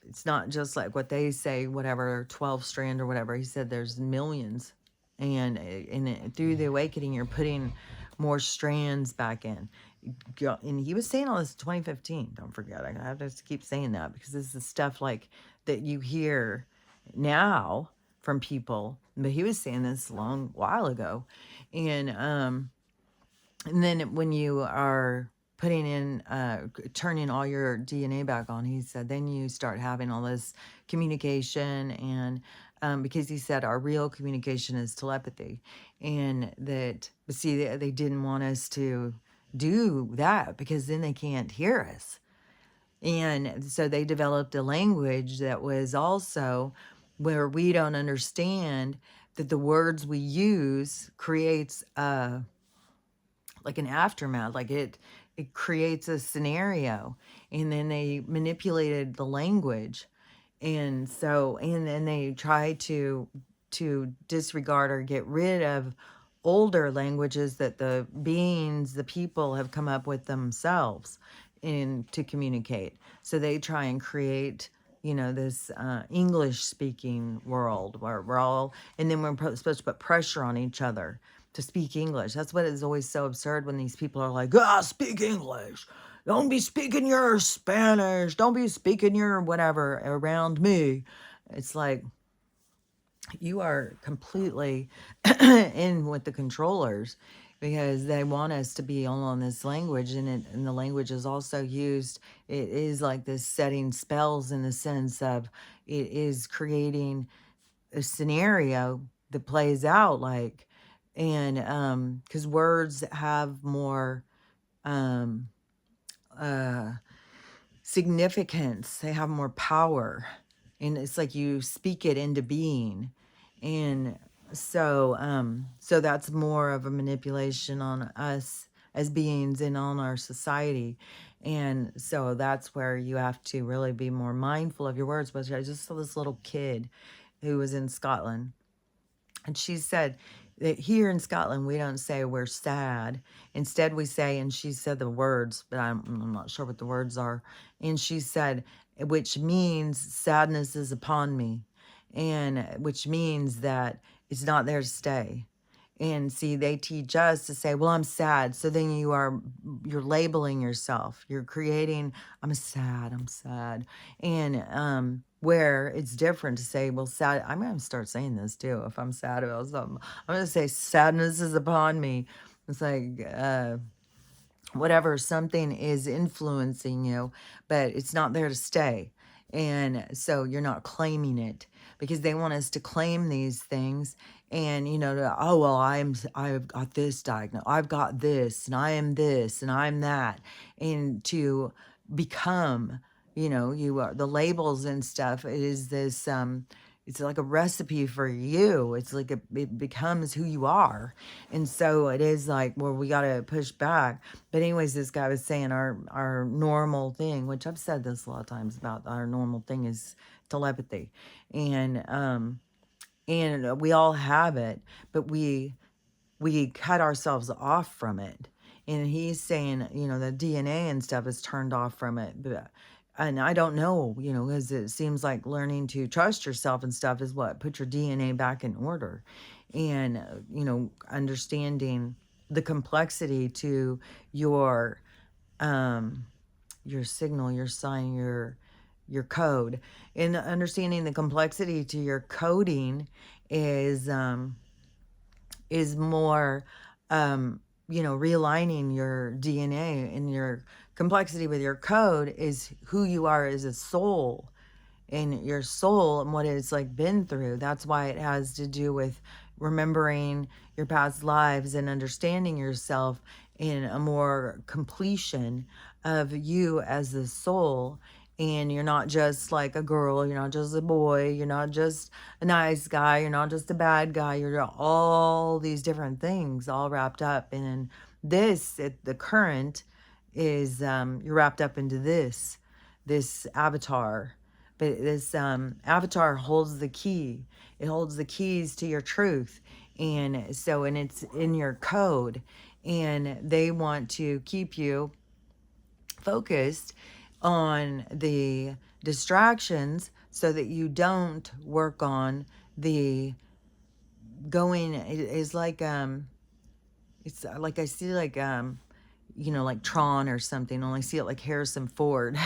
it's not just like what they say, whatever, 12 strand or whatever. He said there's millions, and through the awakening, you're putting more strands back in. And he was saying all this in 2015. Don't forget, I have to keep saying that, because this is stuff like that you hear now from people, but he was saying this a long while ago. And then when you are putting in, turning all your DNA back on, he said, then you start having all this communication, and because he said our real communication is telepathy, and that, but see, they didn't want us to do that, because then they can't hear us. And so they developed a language that was also where we don't understand, that the words we use creates like an aftermath, like it creates a scenario. And then they manipulated the language, And so, and then they try to disregard or get rid of older languages that the beings, the people have come up with themselves in to communicate. So they try and create, this English speaking world where we're all, and then we're supposed to put pressure on each other to speak English. That's what is always so absurd when these people are like, speak English. Don't be speaking your Spanish. Don't be speaking your whatever around me. It's like, you are completely in with the controllers because they want us to be all on this language, and the language is also used, it is like this setting spells in the sense of it is creating a scenario that plays out like, and because words have more um uh significance, they have more power, and it's like you speak it into being. And so that's more of a manipulation on us as beings and on our society. And so that's where you have to really be more mindful of your words. But I just saw this little kid who was in Scotland, and she said that here in Scotland, we don't say we're sad. Instead, we say, and she said the words, but I'm not sure what the words are. And she said, which means sadness is upon me, and which means that it's not there to stay. And see, they teach us to say, well, I'm sad. So then you're labeling yourself. You're creating, I'm sad. And where it's different to say, well, sad, I'm going to start saying this too. If I'm sad about something, I'm going to say sadness is upon me. It's like, whatever, something is influencing you, but it's not there to stay. And so you're not claiming it, because they want us to claim these things. And oh well, I've got this diagnosis, I've got this, and I am this, and I'm that. And to become, you are the labels and stuff, it is this it's like a recipe for you. It's like it becomes who you are. And so it is like, well, we got to push back. But anyways, this guy was saying our normal thing, which I've said this a lot of times about, our normal thing is telepathy. And we all have it, but we cut ourselves off from it. And he's saying, the DNA and stuff is turned off from it. But, and I don't know, because it seems like learning to trust yourself and stuff is what put your DNA back in order. And, understanding the complexity to your signal, your sign, your code, and understanding the complexity to your coding is more, realigning your DNA, and your complexity with your code is who you are as a soul, and your soul and what it's like been through. That's why it has to do with remembering your past lives and understanding yourself in a more completion of you as the soul. And you're not just like a girl, you're not just a boy, you're not just a nice guy, you're not just a bad guy, you're all these different things all wrapped up in this. The current is, you're wrapped up into this avatar. But this avatar holds the key. It holds the keys to your truth. And so, and it's in your code. And they want to keep you focused on the distractions so that you don't work on the going. It is like, it's like, I see like, like Tron or something, only see it like Harrison Ford.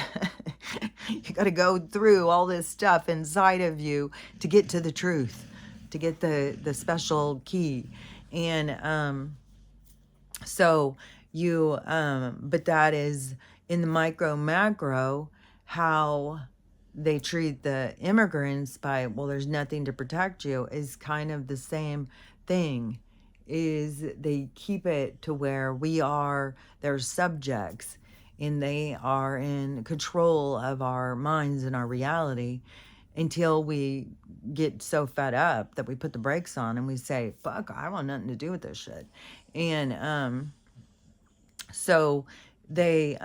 You got to go through all this stuff inside of you to get to the truth, to get the special key. And so you, but that is in the micro macro, how they treat the immigrants by, well, there's nothing to protect you, is kind of the same thing. Is they keep it to where we are their subjects, and they are in control of our minds and our reality, until we get so fed up that we put the brakes on and we say, fuck, I want nothing to do with this shit. And so they,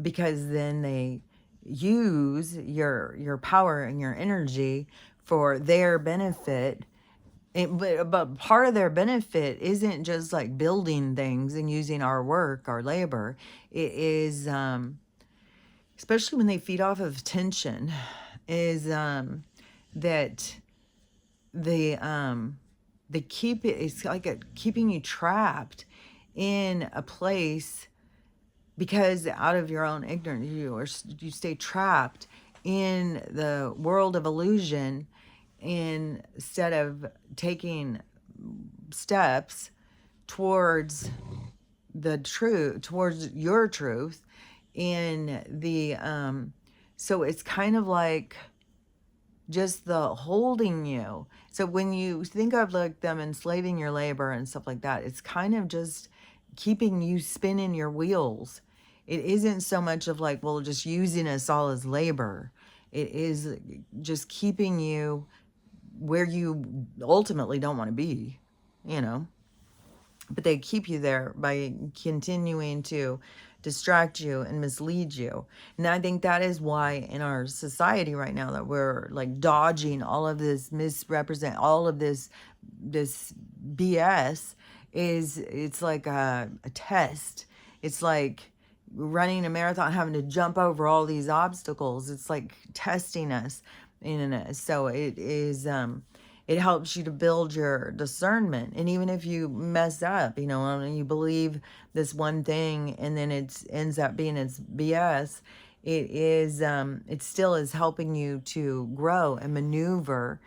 because then they, use your power and your energy for their benefit. But part of their benefit isn't just like building things and using our work, our labor. It is, especially when they feed off of tension, is that they keep it. It's like keeping you trapped in a place because out of your own ignorance, you stay trapped in the world of illusion instead of taking steps towards the truth, towards your truth. In the so it's kind of like just the holding you. So when you think of like them enslaving your labor and stuff like that, it's kind of just keeping you spinning your wheels. It isn't so much of like, well, just using us all as labor. It is just keeping you where you ultimately don't want to be, you know. But they keep you there by continuing to distract you and mislead you. And I think that is why in our society right now that we're like dodging all of this misrepresent, all of this BS. Is it's like a test. It's like running a marathon, having to jump over all these obstacles. It's like testing us. And so it is, it helps you to build your discernment. And even if you mess up, you know, and you believe this one thing and then it ends up being it's BS, it is, it still is helping you to grow and maneuver,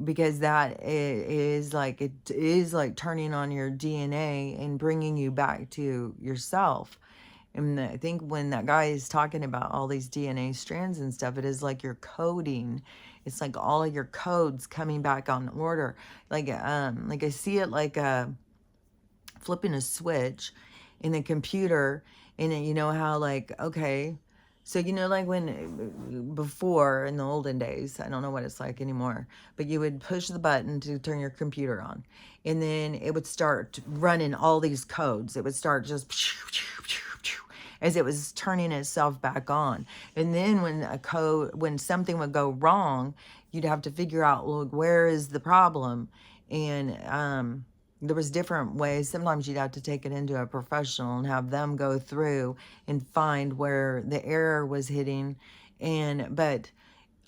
because that is like, it is like turning on your DNA and bringing you back to yourself. And I think when that guy is talking about all these DNA strands and stuff, it is like you're coding. It's like all of your codes coming back on order. Like I see it like flipping a switch in the computer, and then you know how like, okay, so you know like when before in the olden days, I don't know what it's like anymore, but you would push the button to turn your computer on, and then it would start running all these codes. It would start just as it was turning itself back on. And then when something would go wrong, you'd have to figure out, look, where is the problem? And there was different ways. Sometimes you'd have to take it into a professional and have them go through and find where the error was hitting. But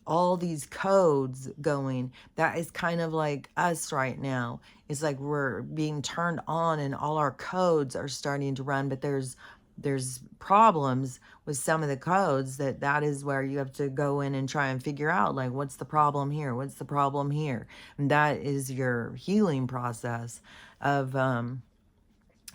all these codes going, that is kind of like us right now. It's like we're being turned on and all our codes are starting to run, but there's problems with some of the codes. That is where you have to go in and try and figure out, like, what's the problem here, what's the problem here. And that is your healing process of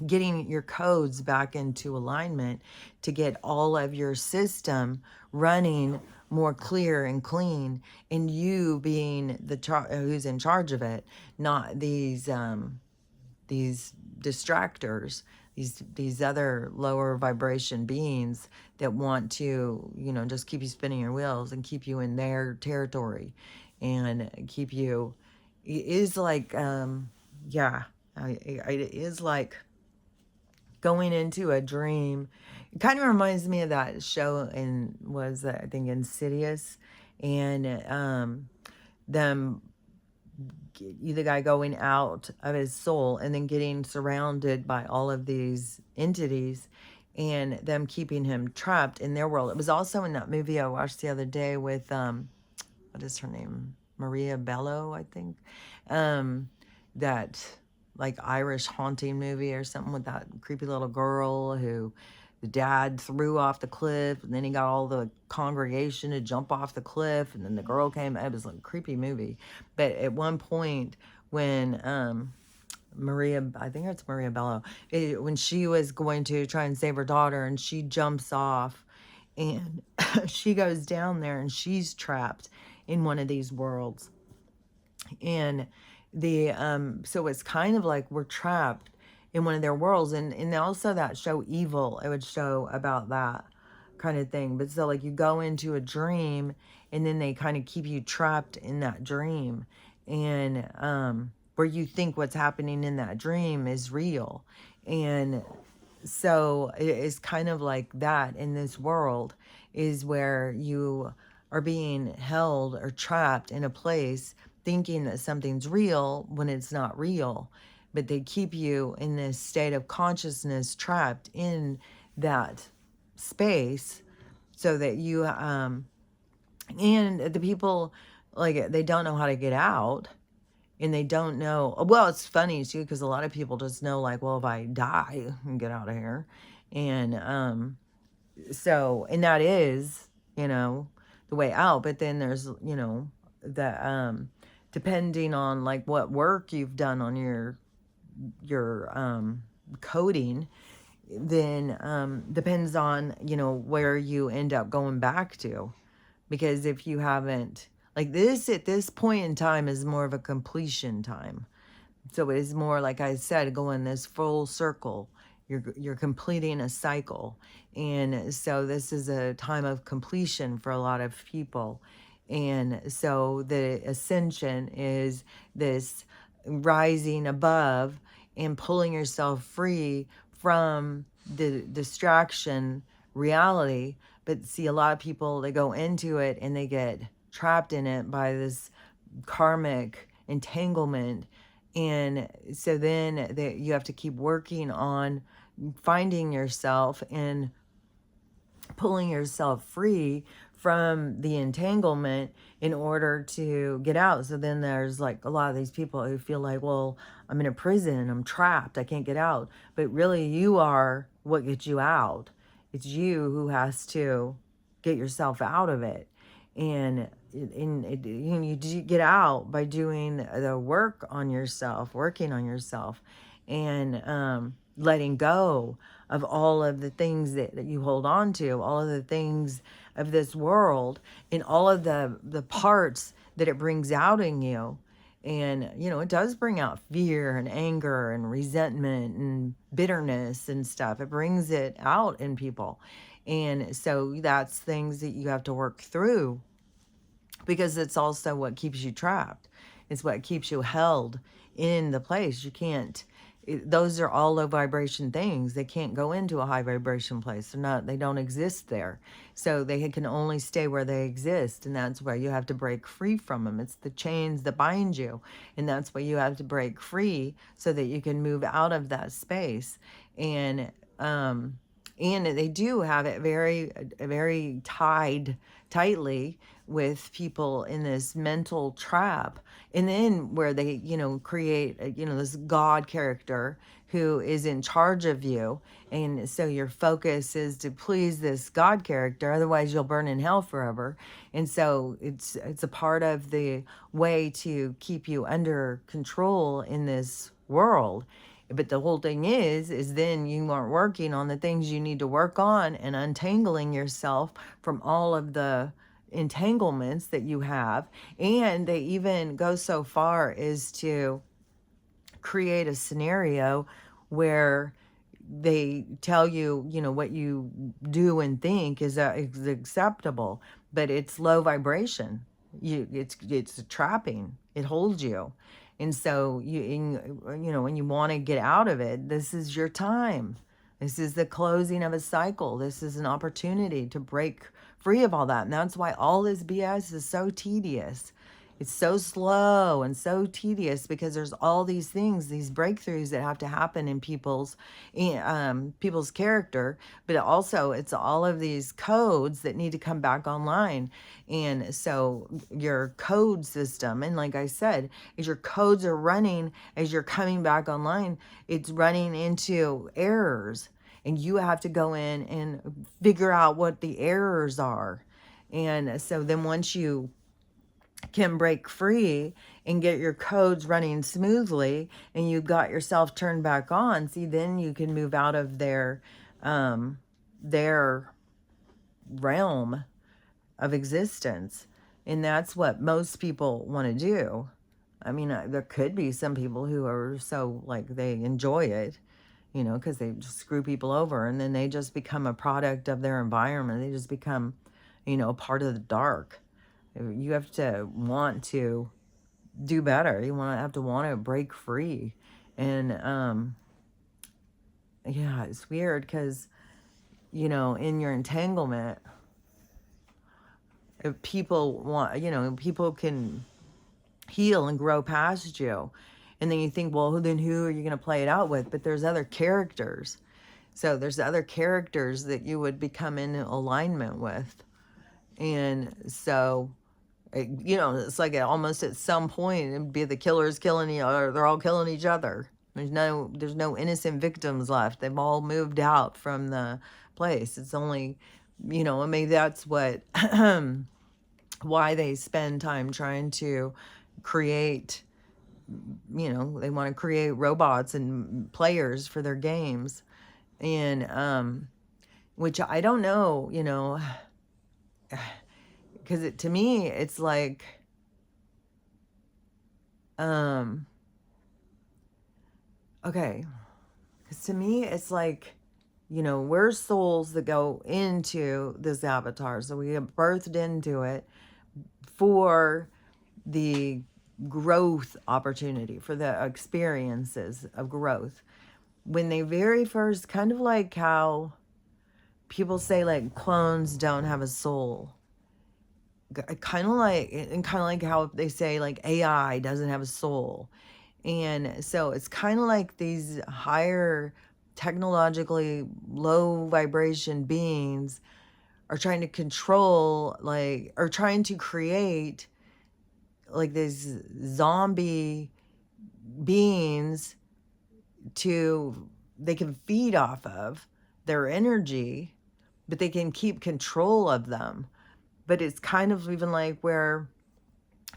getting your codes back into alignment to get all of your system running more clear and clean, and you being who's in charge of it, not these distractors, these other lower vibration beings that want to, you know, just keep you spinning your wheels and keep you in their territory and keep you. It is like it is like going into a dream. It kind of reminds me of that show I think Insidious, and them, the guy going out of his soul and then getting surrounded by all of these entities and them keeping him trapped in their world. It was also in that movie I watched the other day with what is her name? Maria Bello, I think. That like Irish haunting movie or something with that creepy little girl who the dad threw off the cliff, and then he got all the congregation to jump off the cliff, and then the girl came. It was like a creepy movie. But at one point when I think it's Maria Bello, when she was going to try and save her daughter and she jumps off and she goes down there and she's trapped in one of these worlds. And so it's kind of like we're trapped in one of their worlds. And also that show Evil, it would show about that kind of thing. But so like you go into a dream and then they kind of keep you trapped in that dream, and where you think what's happening in that dream is real. And So it's kind of like that in this world, is where you are being held or trapped in a place thinking that something's real when it's not real, but they keep you in this state of consciousness trapped in that space, so that you and the people, like, they don't know how to get out, and they don't know. Well, it's funny too, because a lot of people just know, like, well, if I die, I can get out of here. And so, and that is, the way out. But then there's, the depending on like what work you've done on your coding, then depends on, where you end up going back to. Because if you haven't, like, this at this point in time is more of a completion time. So it is more, like I said, going this full circle. You're completing a cycle. And so this is a time of completion for a lot of people. And so the ascension is this rising above and pulling yourself free from the distraction reality. But see, a lot of people, they go into it and they get trapped in it by this karmic entanglement. And so then you have to keep working on finding yourself and pulling yourself free from the entanglement in order to get out. So then there's like a lot of these people who feel like, well, I'm in a prison, I'm trapped, I can't get out. But really, you are what gets you out. It's you who has to get yourself out of it. And you get out by doing the work on yourself, working on yourself, and letting go of all of the things that you hold on to, all of the things of this world, and all of the parts that it brings out in you. And, it does bring out fear and anger and resentment and bitterness and stuff. It brings it out in people. And so that's things that you have to work through, because it's also what keeps you trapped. It's what keeps you held in the place. You can't, those are all low vibration things. They can't go into a high vibration place. They don't exist there. So they can only stay where they exist. And that's where you have to break free from them. It's the chains that bind you. And that's why you have to break free so that you can move out of that space. And they do have it very tightly with people in this mental trap. And then where they, create, this God character who is in charge of you. And so your focus is to please this God character, otherwise you'll burn in hell forever. And so it's a part of the way to keep you under control in this world. But the whole thing is then you aren't working on the things you need to work on and untangling yourself from all of the entanglements that you have. And they even go so far as to create a scenario where they tell you, what you do and think is acceptable, but it's low vibration. It's trapping. It holds you. And so when you want to get out of it, this is your time. This is the closing of a cycle. This is an opportunity to break free of all that. And that's why all this BS is so tedious. It's so slow and so tedious, because there's all these things, these breakthroughs that have to happen in people's character, but also it's all of these codes that need to come back online. And so your code system, and like I said, as your codes are running, as you're coming back online, it's running into errors, and you have to go in and figure out what the errors are. And so then once you can break free and get your codes running smoothly, and you got yourself turned back on, see, then you can move out of their realm of existence. And that's what most people want to do. I mean, there could be some people who are so, like, they enjoy it, because they just screw people over, and then they just become a product of their environment. They just become, part of the dark. You have to want to do better. You want to break free. And yeah, it's weird because, you know, in your entanglement, if people want, you know, people can heal and grow past you. And then you think, well, then who are you going to play it out with? But there's other characters. So there's other characters that you would become in alignment with. And so, you know, it's like almost at some point it'd be the killers killing each other. They're all killing each other. There's no innocent victims left. They've all moved out from the place. It's only, you know, and maybe that's what why they spend time trying to create, you know, they want to create robots and players for their games. And which I don't know, you know, because to me it's like okay, because to me it's like, you know, we're souls that go into this avatar, so we get birthed into it for the growth opportunity, for the experiences of growth. When they very first, kind of like how people say like clones don't have a soul, kind of like, and kind of like how they say like AI doesn't have a soul. And so it's kind of like these higher technologically low vibration beings are trying to control, like, or trying to create like these zombie beings to they can feed off of their energy, but they can keep control of them. But it's kind of even like where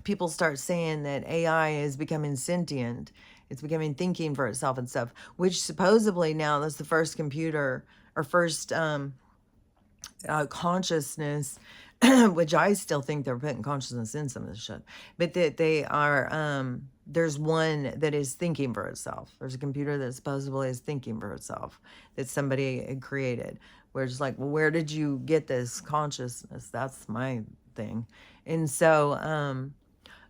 people start saying that AI is becoming sentient, it's becoming thinking for itself and stuff, which supposedly now that's the first computer or first consciousness, which I still think they're putting consciousness in some of this shit, but that they are, there's one that is thinking for itself. There's a computer that supposedly is thinking for itself that somebody had created. Where it's like, well, where did you get this consciousness? That's my thing. And so,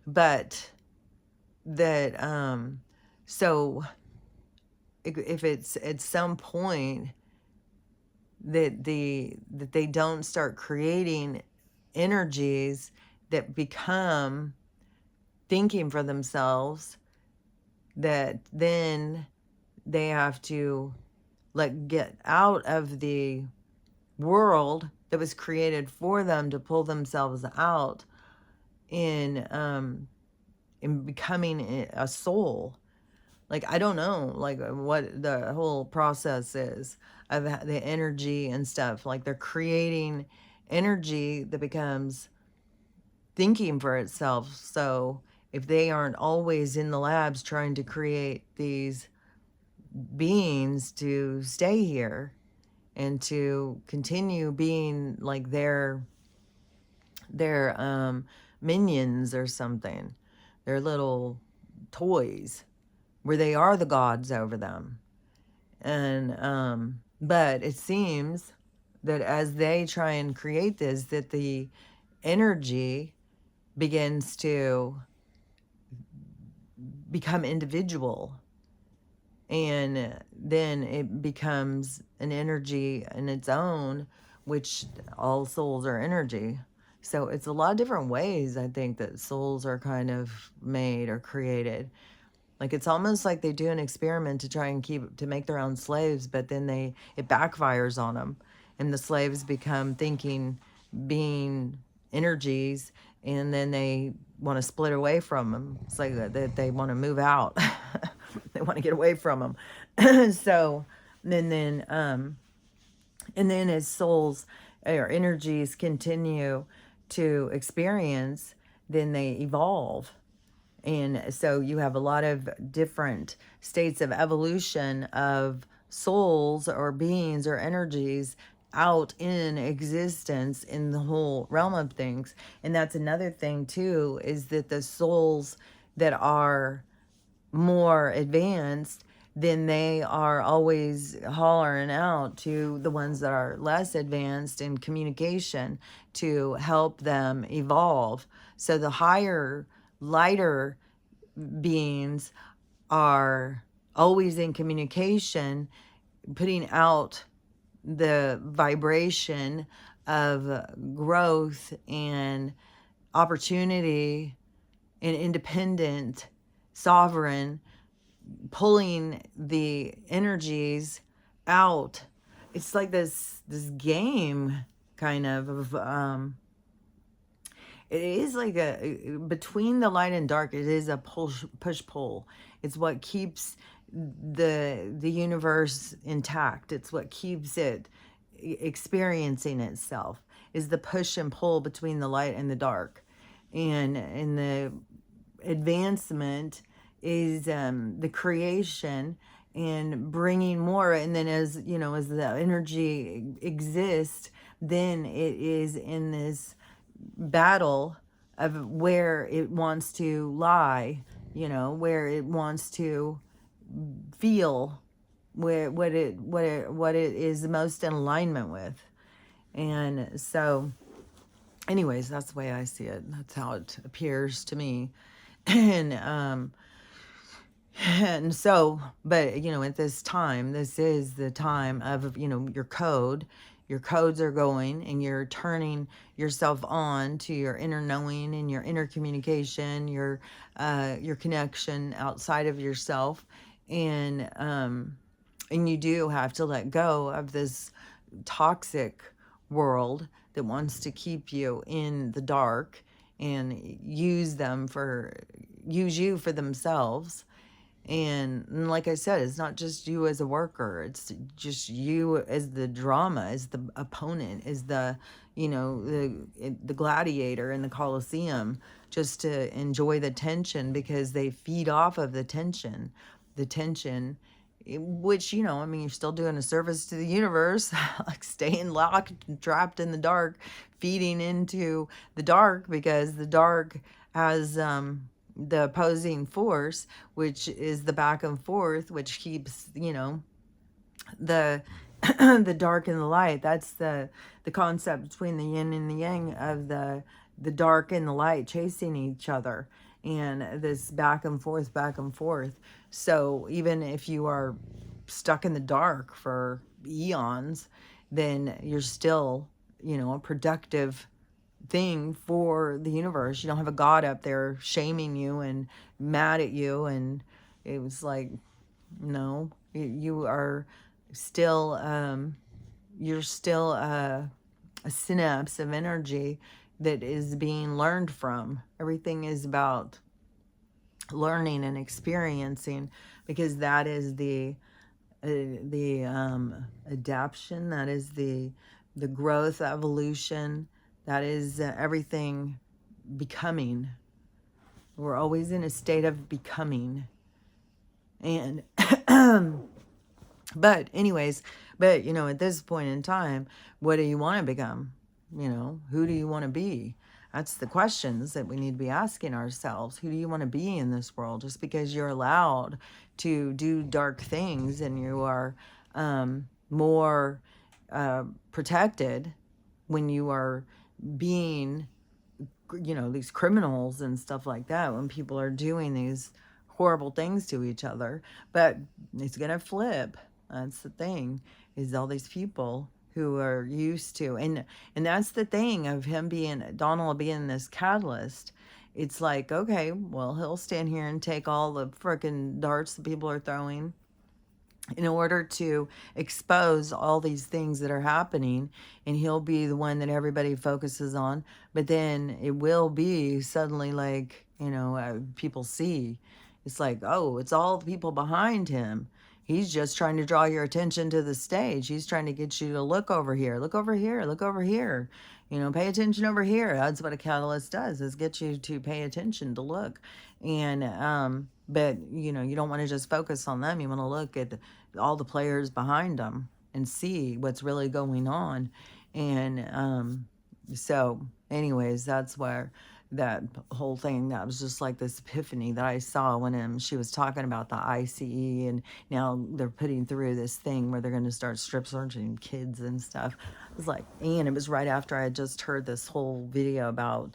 but that, so if it's at some point that they don't start creating energies that become thinking for themselves, that then they have to like get out of the world that was created for them to pull themselves out in becoming a soul. Like, I don't know, like, what the whole process is of the energy and stuff. Like, they're creating energy that becomes thinking for itself. So if they aren't always in the labs trying to create these beings to stay here and to continue being like their minions or something, their little toys, where they are the gods over them. And but it seems that as they try and create this, that the energy begins to become individual, and then it becomes an energy in its own, which all souls are energy. So it's a lot of different ways, I think, that souls are kind of made or created. Like, it's almost like they do an experiment to try and make their own slaves, but then it backfires on them, and the slaves become thinking being energies, and then they want to split away from them. It's like that they want to move out. They want to get away from them. So and then as souls or energies continue to experience, then they evolve. And so you have a lot of different states of evolution of souls or beings or energies out in existence in the whole realm of things. And that's another thing too, is that the souls that are more advanced, then they are always hollering out to the ones that are less advanced in communication to help them evolve. So the higher, lighter beings are always in communication putting out the vibration of growth and opportunity and independent, sovereign, pulling the energies out. It's like this game kind of it is like a between the light and dark. It is a push pull. It's what keeps the universe intact. It's what keeps it experiencing itself. Is the push and pull between the light and the dark, and the advancement is the creation and bringing more. And then as you know, as the energy exists, then it is in this battle of where it wants to lie, where it wants to feel, where what it is most in alignment with. And so anyways, that's the way I see it. That's how it appears to me. And so, but at this time, this is the time of your code. Your codes are going, and you're turning yourself on to your inner knowing and your inner communication, your connection outside of yourself. And you do have to let go of this toxic world that wants to keep you in the dark and use you for themselves. And like I said, it's not just you as a worker. It's just you as the drama, as the opponent, as the gladiator in the Colosseum, just to enjoy the tension, because they feed off of the tension. The tension, which, you're still doing a service to the universe, like staying locked and trapped in the dark, feeding into the dark, because the dark has the opposing force, which is the back and forth, which keeps, the the dark and the light. That's the concept between the yin and the yang, of the dark and the light chasing each other, and this back and forth, back and forth. So even if you are stuck in the dark for eons, then you're still, a productive thing for the universe. You don't have a God up there shaming you and mad at you. And it was like, no, you are still, you're still a synapse of energy that is being learned from. Everything is about learning and experiencing, because that is the adaptation, that is the growth, evolution, that is everything becoming. We're always in a state of becoming. And but anyways, at this point in time, what do you want to become? Who do you want to be? That's the questions that we need to be asking ourselves. Who do you want to be in this world? Just because you're allowed to do dark things and you are more protected when you are being, these criminals and stuff like that, when people are doing these horrible things to each other. But it's going to flip. That's the thing, is all these people who are used to, and that's the thing of Donald being this catalyst. It's like, okay, well, he'll stand here and take all the freaking darts that people are throwing in order to expose all these things that are happening, and he'll be the one that everybody focuses on. But then it will be suddenly like, people see, it's like, oh, it's all the people behind him. He's just trying to draw your attention to the stage. He's trying to get you to look over here, look over here, look over here. Pay attention over here. That's what a catalyst does, is get you to pay attention, to look. And but you don't want to just focus on them. You want to look at all the players behind them and see what's really going on. And so anyways, that's where that whole thing, that was just like this epiphany that I saw when she was talking about the ICE, and now they're putting through this thing where they're going to start strip searching kids and stuff. I was like, and it was right after I had just heard this whole video about,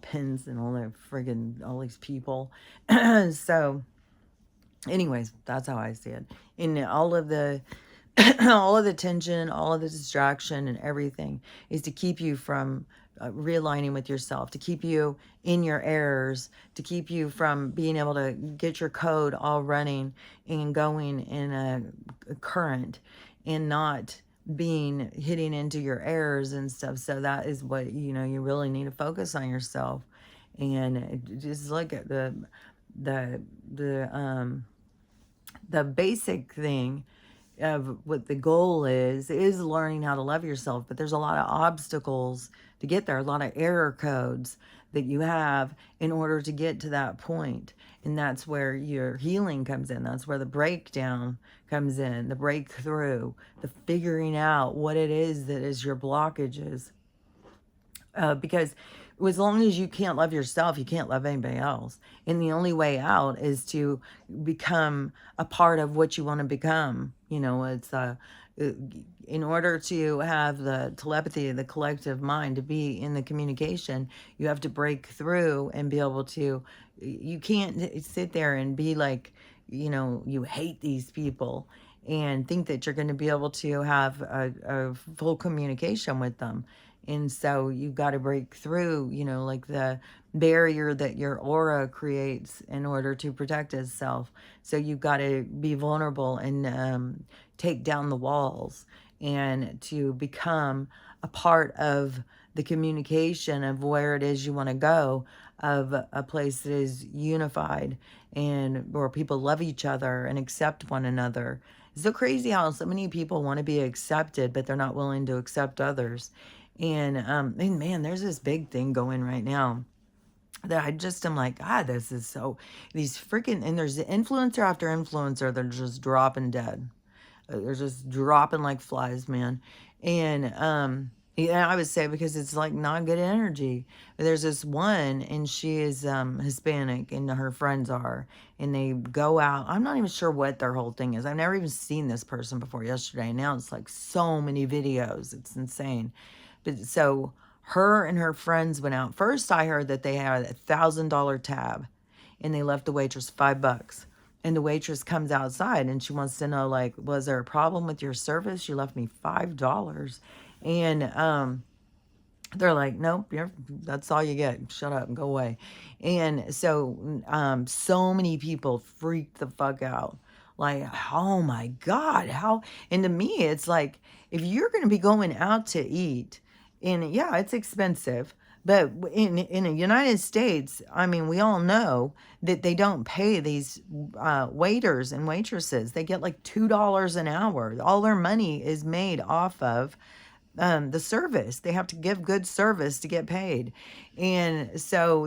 pins and all these people. So anyways, that's how I see it. In all of the all of the tension, all of the distraction, and everything is to keep you from realigning with yourself, to keep you in your errors, to keep you from being able to get your code all running and going in a current and not being hitting into your errors and stuff. So that is what, you really need to focus on yourself and just look at the the um the basic thing of what the goal is learning how to love yourself. But there's a lot of obstacles to get there, a lot of error codes that you have in order to get to that point. And that's where your healing comes in. That's where the breakdown comes in, the breakthrough, the figuring out what it is that is your blockages. Because as long as you can't love yourself, you can't love anybody else. And the only way out is to become a part of what you want to become. It's in order to have the telepathy, the collective mind, to be in the communication, you have to break through and be able to. You can't sit there and be like, you hate these people and think that you're going to be able to have a full communication with them. And so you've got to break through, like the barrier that your aura creates in order to protect itself. So you've got to be vulnerable and take down the walls and to become a part of the communication of where it is you want to go, of a place that is unified and where people love each other and accept one another. It's so crazy how so many people want to be accepted, but they're not willing to accept others. And man, there's this big thing going right now that I just am like, God, this is so, these freaking, and there's influencer after influencer, they're just dropping dead. They're just dropping like flies, man. And I would say because it's like not good energy. There's this one, and she is Hispanic, and her friends are, and they go out. I'm not even sure what their whole thing is. I've never even seen this person before yesterday. Now it's like so many videos. It's insane. But so her and her friends went out. First, I heard that they had $1,000 tab, and they left the waitress $5. And the waitress comes outside, and she wants to know, like, was there a problem with your service? You left me $5. And they're like, nope, that's all you get. Shut up and go away. And so so many people freaked the fuck out. Like, oh my God, how? And to me, it's like, if you're going to be going out to eat, and yeah, it's expensive, but in the United States, I mean, we all know that they don't pay these waiters and waitresses. They get like $2 an hour. All their money is made off of the service. They have to give good service to get paid. And so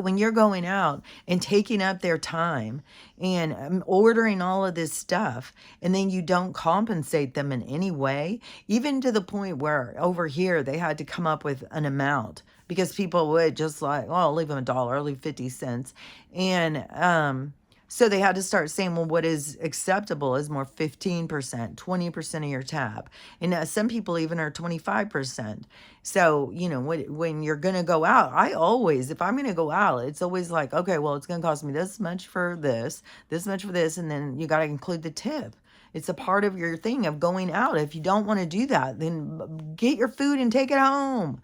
when you're going out and taking up their time and ordering all of this stuff, and then you don't compensate them in any way, even to the point where over here they had to come up with an amount because people would just like, oh, I'll leave them $1, I'll leave 50 cents. And so they had to start saying, well, what is acceptable is more 15%, 20% of your tab. And some people even are 25%. So, when you're going to go out, if I'm going to go out, it's always like, okay, well, it's going to cost me this much for this much for this. And then you got to include the tip. It's a part of your thing of going out. If you don't want to do that, then get your food and take it home.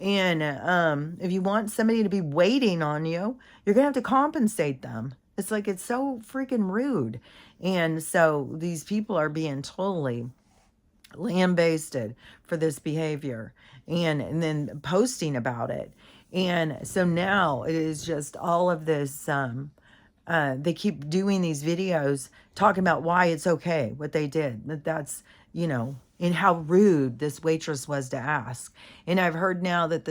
And if you want somebody to be waiting on you, you're going to have to compensate them. It's like, it's so freaking rude. And so these people are being totally lambasted for this behavior and then posting about it. And so now it is just all of this, they keep doing these videos talking about why it's okay, what they did. But that's, and how rude this waitress was to ask. And I've heard now that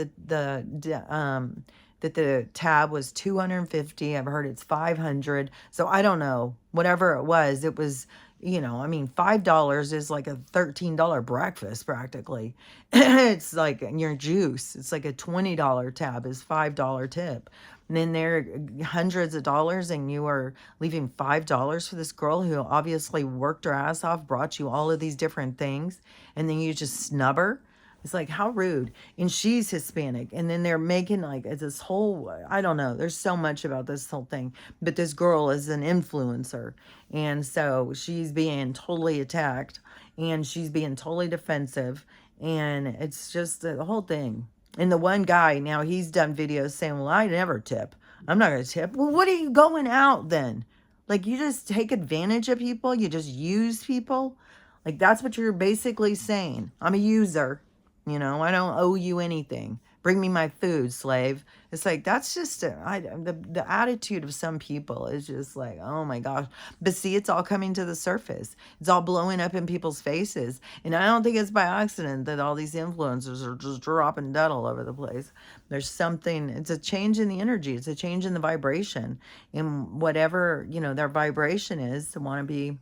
that the tab was $250. I've heard it's $500. So I don't know. Whatever it was, $5 is like a $13 breakfast practically. It's like your juice. It's like a $20 tab is $5 tip. And then there are hundreds of dollars, and you are leaving $5 for this girl who obviously worked her ass off, brought you all of these different things, and then you just snub her. It's like, how rude. And she's Hispanic. And then they're making like it's this whole, I don't know. There's so much about this whole thing. But this girl is an influencer. And so she's being totally attacked and she's being totally defensive. And it's just the whole thing. And the one guy, now he's done videos saying, well, I never tip. I'm not going to tip. Well, what are you going out then? Like, you just take advantage of people? You just use people? Like, that's what you're basically saying. I'm a user. You know, I don't owe you anything. Bring me my food, slave. It's like, that's just the attitude of some people is just like, oh my gosh. But see, it's all coming to the surface. It's all blowing up in people's faces. And I don't think it's by accident that all these influencers are just dropping dead all over the place. There's something, it's a change in the energy. It's a change in the vibration. And whatever, you know, their vibration is to want to be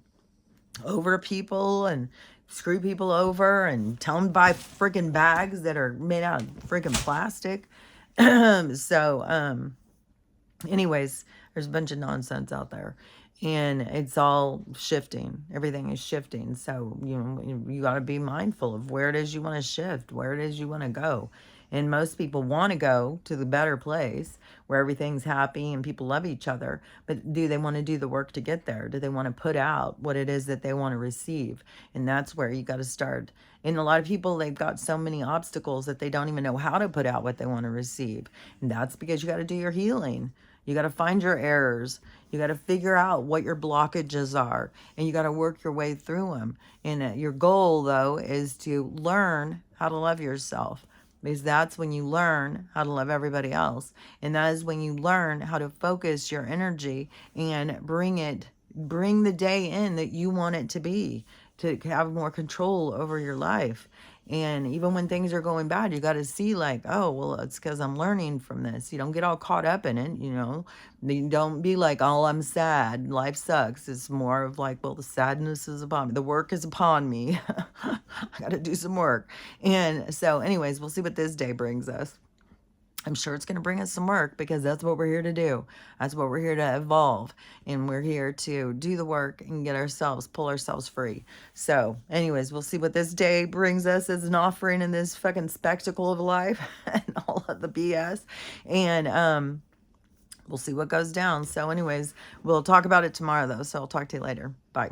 over people and screw people over and tell them to buy freaking bags that are made out of freaking plastic. Anyways, there's a bunch of nonsense out there and it's all shifting. Everything is shifting. So, you know, you got to be mindful of where it is you want to shift, where it is you want to go. And most people want to go to the better place where everything's happy and people love each other. But do they want to do the work to get there? Do they want to put out what it is that they want to receive? And that's where you got to start. And a lot of people, they've got so many obstacles that they don't even know how to put out what they want to receive. And that's because you got to do your healing. You got to find your errors. You got to figure out what your blockages are. And you got to work your way through them. And your goal, though, is to learn how to love yourself. Because that's when you learn how to love everybody else. And that is when you learn how to focus your energy and bring the day in that you want it to be, to have more control over your life. And even when things are going bad, you got to see like, oh, well, it's because I'm learning from this. You don't get all caught up in it, you know. You don't be like, oh, I'm sad. Life sucks. It's more of like, well, the sadness is upon me. The work is upon me. I got to do some work. And so anyways, we'll see what this day brings us. I'm sure it's going to bring us some work because that's what we're here to do. That's what we're here to evolve. And we're here to do the work and pull ourselves free. So anyways, we'll see what this day brings us as an offering in this fucking spectacle of life and all of the BS. And we'll see what goes down. So anyways, we'll talk about it tomorrow though. So I'll talk to you later. Bye.